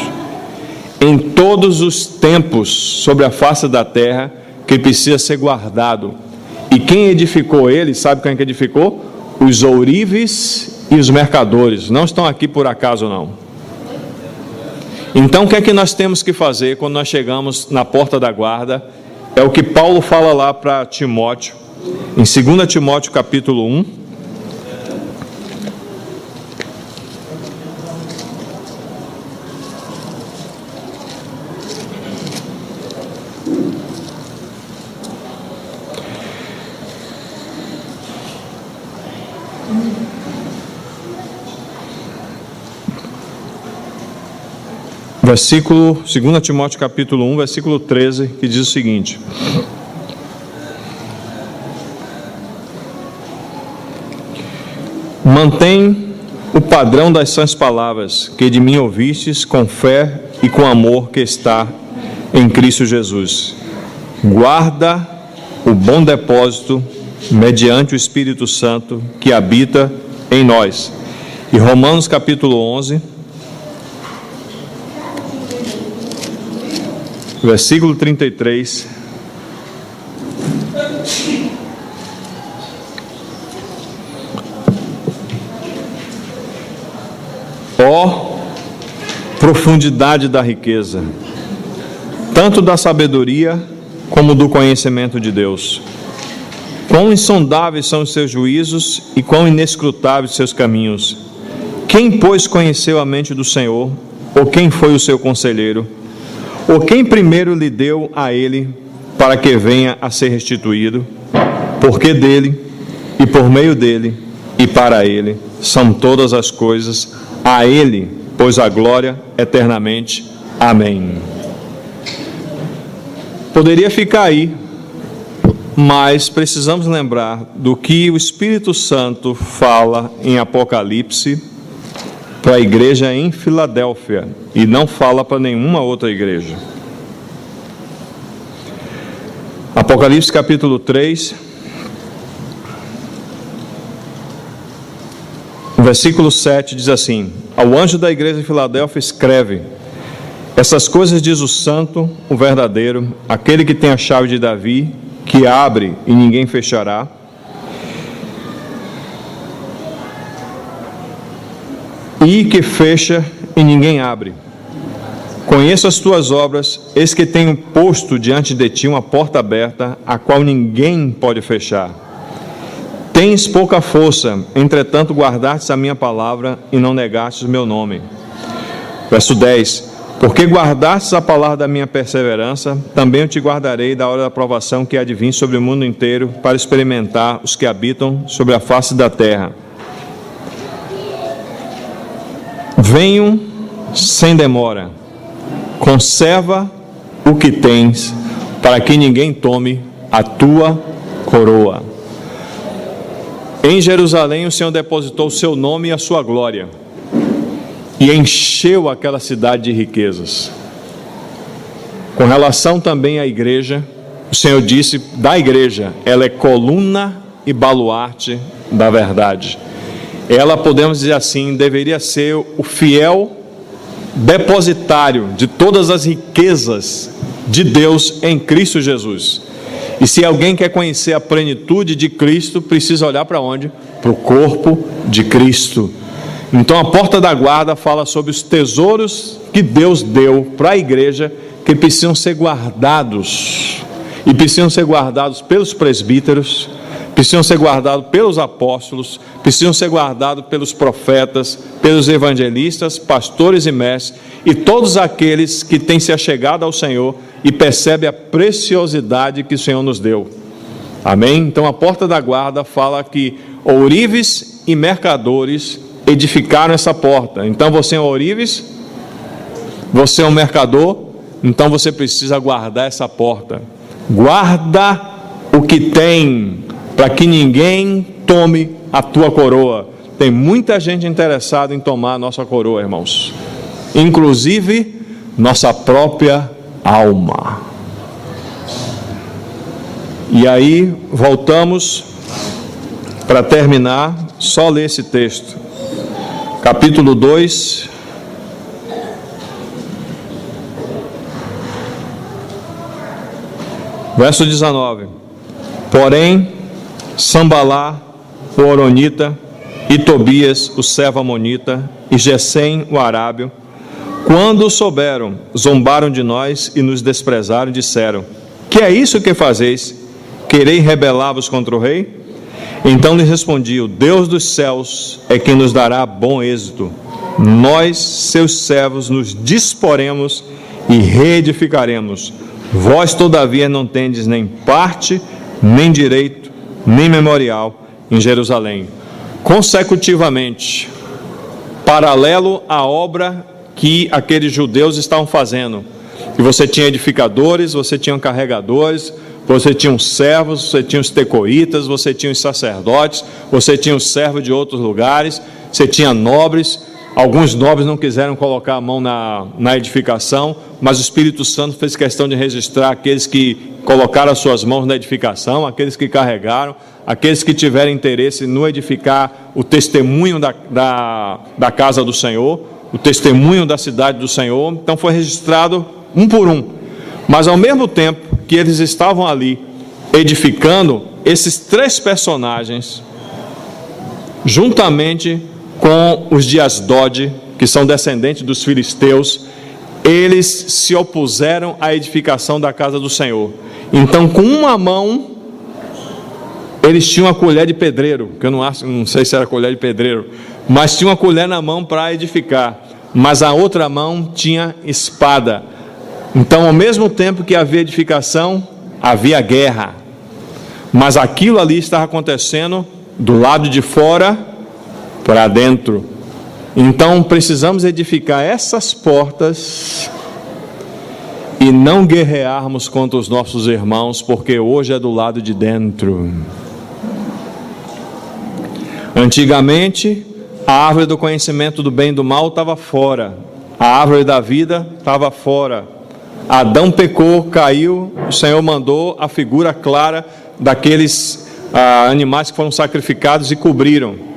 em todos os tempos sobre a face da terra, que precisa ser guardado. E quem edificou ele, sabe quem que edificou? Os ourives e os mercadores. Não estão aqui por acaso, não. Então o que é que nós temos que fazer quando nós chegamos na porta da guarda? É o que Paulo fala lá para Timóteo, em 2 Timóteo capítulo 1, versículo, 2 Timóteo capítulo 1, versículo 13, que diz o seguinte: mantém o padrão das sãs palavras que de mim ouvistes, com fé e com amor que está em Cristo Jesus. Guarda o bom depósito mediante o Espírito Santo que habita em nós. E Romanos capítulo 11, versículo 33. Ó profundidade da riqueza, tanto da sabedoria como do conhecimento de Deus. Quão insondáveis são os seus juízos e quão inescrutáveis os seus caminhos. Quem, pois, conheceu a mente do Senhor? Ou quem foi o seu conselheiro? Ou quem primeiro lhe deu a ele para que venha a ser restituído? Porque dele, e por meio dele, e para ele, são todas as coisas. A ele, pois a glória eternamente. Amém. Poderia ficar aí, mas precisamos lembrar do que o Espírito Santo fala em Apocalipse para a igreja em Filadélfia, e não fala para nenhuma outra igreja. Apocalipse capítulo 3, versículo 7 diz assim: ao anjo da igreja de Filadélfia escreve: essas coisas diz o santo, o verdadeiro, aquele que tem a chave de Davi, que abre e ninguém fechará, e que fecha e ninguém abre. Conheço as tuas obras, eis que tenho posto diante de ti uma porta aberta, a qual ninguém pode fechar. Tens pouca força, entretanto guardastes a minha palavra e não negastes o meu nome. Verso 10: porque guardastes a palavra da minha perseverança, também eu te guardarei da hora da provação que há de vir sobre o mundo inteiro, para experimentar os que habitam sobre a face da terra. Venho sem demora, conserva o que tens, para que ninguém tome a tua coroa. Em Jerusalém o Senhor depositou o seu nome e a sua glória, e encheu aquela cidade de riquezas. Com relação também à igreja, o Senhor disse da igreja: ela é coluna e baluarte da verdade. Ela, podemos dizer assim, deveria ser o fiel depositário de todas as riquezas de Deus em Cristo Jesus. E se alguém quer conhecer a plenitude de Cristo, precisa olhar para onde? Para o corpo de Cristo. Então a porta da guarda fala sobre os tesouros que Deus deu para a igreja, que precisam ser guardados, e precisam ser guardados pelos presbíteros, precisam ser guardados pelos apóstolos, precisam ser guardados pelos profetas, pelos evangelistas, pastores e mestres, e todos aqueles que têm se achegado ao Senhor e percebem a preciosidade que o Senhor nos deu. Amém? Então a porta da guarda fala que ourives e mercadores edificaram essa porta. Então você é um ourives, você é um mercador, então você precisa guardar essa porta. Guarda o que tem, para que ninguém tome a tua coroa. Tem muita gente interessada em tomar a nossa coroa, irmãos, inclusive nossa própria alma. E aí voltamos para terminar, só ler esse texto, capítulo 2, verso 19: porém Sambalá, o Horonita, e Tobias, o servo amonita, e Gesem, o arábio, quando souberam, zombaram de nós e nos desprezaram, e disseram: que é isso que fazeis? Quereis rebelar-vos contra o rei? Então lhes respondi: o Deus dos céus é quem nos dará bom êxito. Nós, seus servos, nos disporemos e reedificaremos. Vós, todavia, não tendes nem parte, nem direito, nem memorial em Jerusalém. Consecutivamente, paralelo à obra que aqueles judeus estavam fazendo, e você tinha edificadores, você tinha carregadores, você tinha os servos, você tinha os tecoitas, você tinha os sacerdotes, você tinha os servos de outros lugares, você tinha nobres, Alguns nobres não quiseram colocar a mão na edificação, mas o Espírito Santo fez questão de registrar aqueles que colocaram as suas mãos na edificação, aqueles que carregaram, aqueles que tiverem interesse no edificar o testemunho da casa do Senhor, o testemunho da cidade do Senhor. Então foi registrado um por um. Mas ao mesmo tempo que eles estavam ali edificando, esses 3 personagens, juntamente com os de Asdod, que são descendentes dos filisteus, eles se opuseram à edificação da casa do Senhor. Então, com uma mão, eles tinham a colher de pedreiro, que eu não sei se era colher de pedreiro, mas tinha uma colher na mão para edificar, mas a outra mão tinha espada. Então, ao mesmo tempo que havia edificação, havia guerra, mas aquilo ali estava acontecendo do lado de fora para dentro. Então precisamos edificar essas portas e não guerrearmos contra os nossos irmãos, porque hoje é do lado de dentro. Antigamente, a árvore do conhecimento do bem e do mal estava fora, a árvore da vida estava fora. Adão pecou, caiu, o Senhor mandou a figura clara daqueles animais que foram sacrificados e cobriram.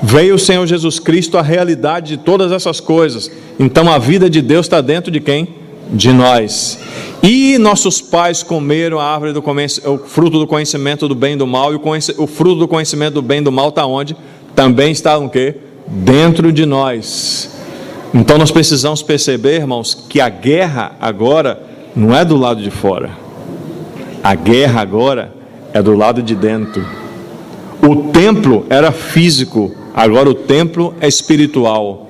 Veio o Senhor Jesus Cristo, a realidade de todas essas coisas. Então a vida de Deus está dentro de quem? De nós. E nossos pais comeram a árvore o fruto do conhecimento do bem e do mal, e o fruto do conhecimento do bem e do mal está onde? Também está o quê? Dentro de nós. Então nós precisamos perceber, irmãos, que a guerra agora não é do lado de fora. A guerra agora é do lado de dentro. O templo era físico, agora o templo é espiritual.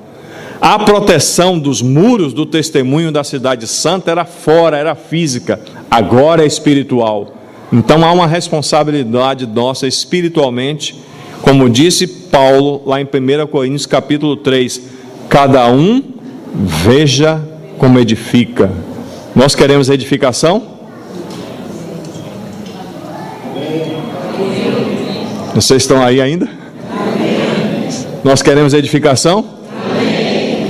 A proteção dos muros do testemunho da cidade santa era fora, era física, agora é espiritual. Então há uma responsabilidade nossa espiritualmente, como disse Paulo lá em 1 Coríntios capítulo 3, cada um veja como edifica. Nós queremos edificação? Vocês estão aí ainda? Amém. Nós queremos edificação? Amém.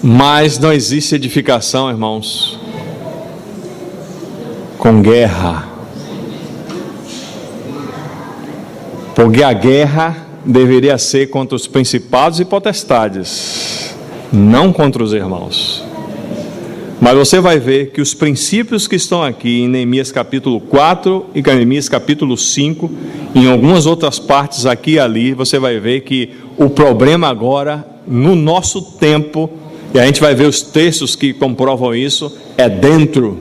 Mas não existe edificação, irmãos, com guerra. Porque a guerra deveria ser contra os principados e potestades, não contra os irmãos. Mas você vai ver que os princípios que estão aqui em Neemias capítulo 4 e Neemias capítulo 5, em algumas outras partes aqui e ali, você vai ver que o problema agora, no nosso tempo, e a gente vai ver os textos que comprovam isso, é dentro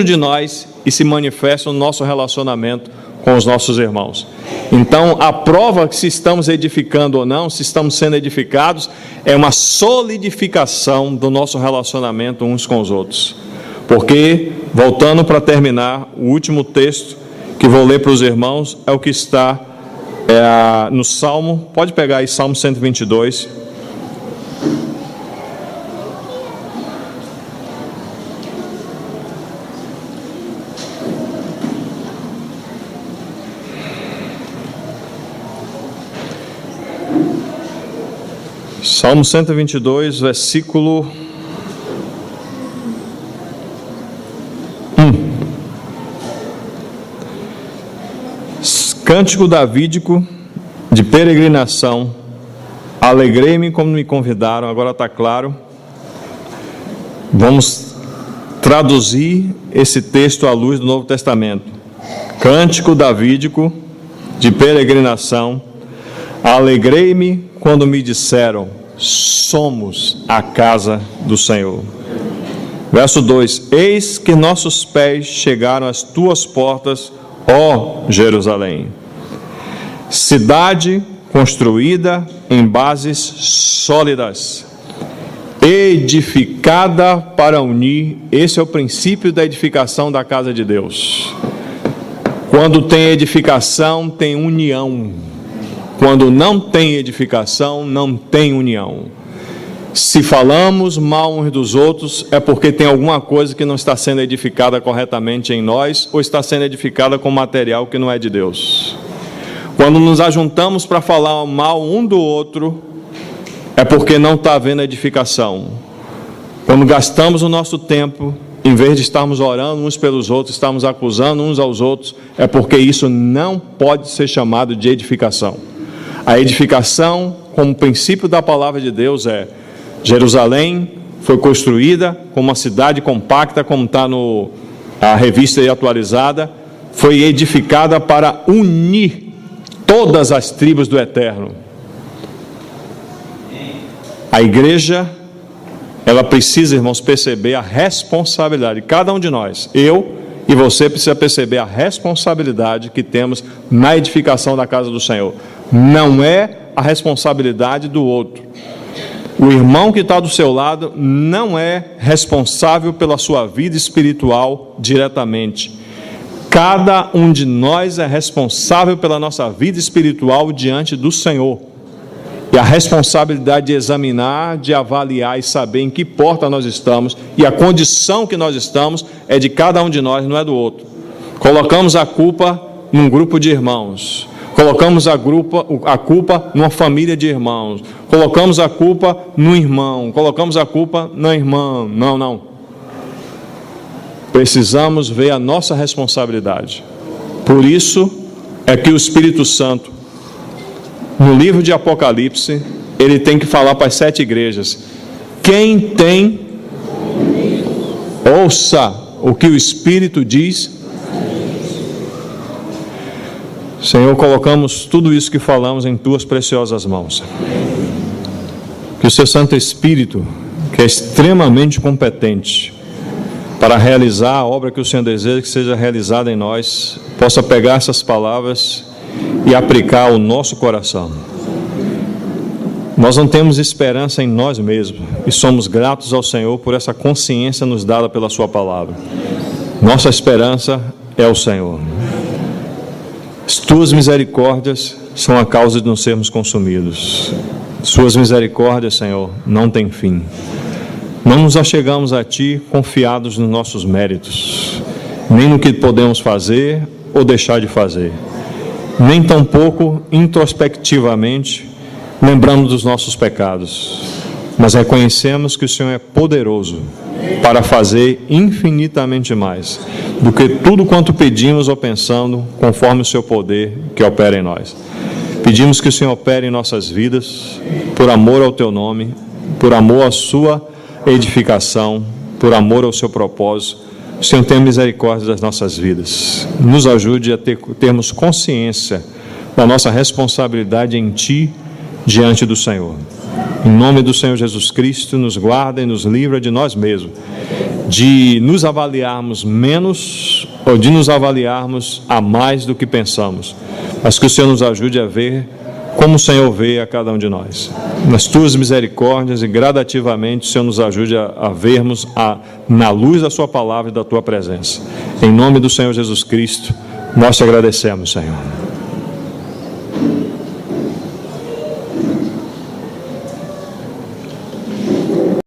de nós, e se manifesta no nosso relacionamento com os nossos irmãos. Então, a prova que se estamos edificando ou não, se estamos sendo edificados, é uma solidificação do nosso relacionamento uns com os outros. Porque, voltando para terminar, o último texto que vou ler para os irmãos é o que está no Salmo, pode pegar aí Salmo 122. Salmo 122, versículo 1. Cântico davídico de peregrinação. Alegrei-me como me convidaram. Agora está claro. Vamos traduzir esse texto à luz do Novo Testamento. Cântico davídico de peregrinação. Alegrei-me quando me disseram: somos a casa do Senhor. Verso 2: eis que nossos pés chegaram às tuas portas, ó Jerusalém, cidade construída em bases sólidas, edificada para unir. Esse é o princípio da edificação da casa de Deus. Quando tem edificação, tem união. Quando não tem edificação, não tem união. Se falamos mal uns dos outros, é porque tem alguma coisa que não está sendo edificada corretamente em nós, ou está sendo edificada com material que não é de Deus. Quando nos ajuntamos para falar mal um do outro, é porque não está havendo edificação. Quando gastamos o nosso tempo, em vez de estarmos orando uns pelos outros, estamos acusando uns aos outros, é porque isso não pode ser chamado de edificação. A edificação, como princípio da palavra de Deus, é: Jerusalém foi construída como uma cidade compacta, como está a revista aí atualizada, foi edificada para unir todas as tribos do Eterno. A igreja, ela precisa, irmãos, perceber a responsabilidade. Cada um de nós, eu e você, precisa perceber a responsabilidade que temos na edificação da casa do Senhor. Não é a responsabilidade do outro. O irmão que está do seu lado não é responsável pela sua vida espiritual diretamente. Cada um de nós é responsável pela nossa vida espiritual diante do Senhor. E a responsabilidade de examinar, de avaliar e saber em que porta nós estamos e a condição que nós estamos é de cada um de nós, não é do outro. Colocamos a culpa num grupo de irmãos. Colocamos a culpa numa família de irmãos. Colocamos a culpa no irmão. Colocamos a culpa na irmã. Não. Precisamos ver a nossa responsabilidade. Por isso é que o Espírito Santo, no livro de Apocalipse, ele tem que falar para as 7 igrejas. Quem tem, ouça o que o Espírito diz. Senhor, colocamos tudo isso que falamos em tuas preciosas mãos. Que o seu Santo Espírito, que é extremamente competente para realizar a obra que o Senhor deseja que seja realizada em nós, possa pegar essas palavras e aplicar ao nosso coração. Nós não temos esperança em nós mesmos e somos gratos ao Senhor por essa consciência nos dada pela sua palavra. Nossa esperança é o Senhor. As tuas misericórdias são a causa de não sermos consumidos. Suas misericórdias, Senhor, não têm fim. Não nos achegamos a Ti confiados nos nossos méritos, nem no que podemos fazer ou deixar de fazer, nem tampouco introspectivamente lembramos dos nossos pecados, mas reconhecemos que o Senhor é poderoso para fazer infinitamente mais do que tudo quanto pedimos ou pensando, conforme o seu poder que opera em nós. Pedimos que o Senhor opere em nossas vidas, por amor ao teu nome, por amor à sua edificação, por amor ao seu propósito. O Senhor tenha misericórdia das nossas vidas. Nos ajude a termos consciência da nossa responsabilidade em Ti, diante do Senhor. Em nome do Senhor Jesus Cristo, nos guarda e nos livra de nós mesmos, de nos avaliarmos menos ou de nos avaliarmos a mais do que pensamos, mas que o Senhor nos ajude a ver como o Senhor vê a cada um de nós. Nas tuas misericórdias e gradativamente o Senhor nos ajude a vermos na luz da sua palavra e da tua presença. Em nome do Senhor Jesus Cristo, nós te agradecemos, Senhor.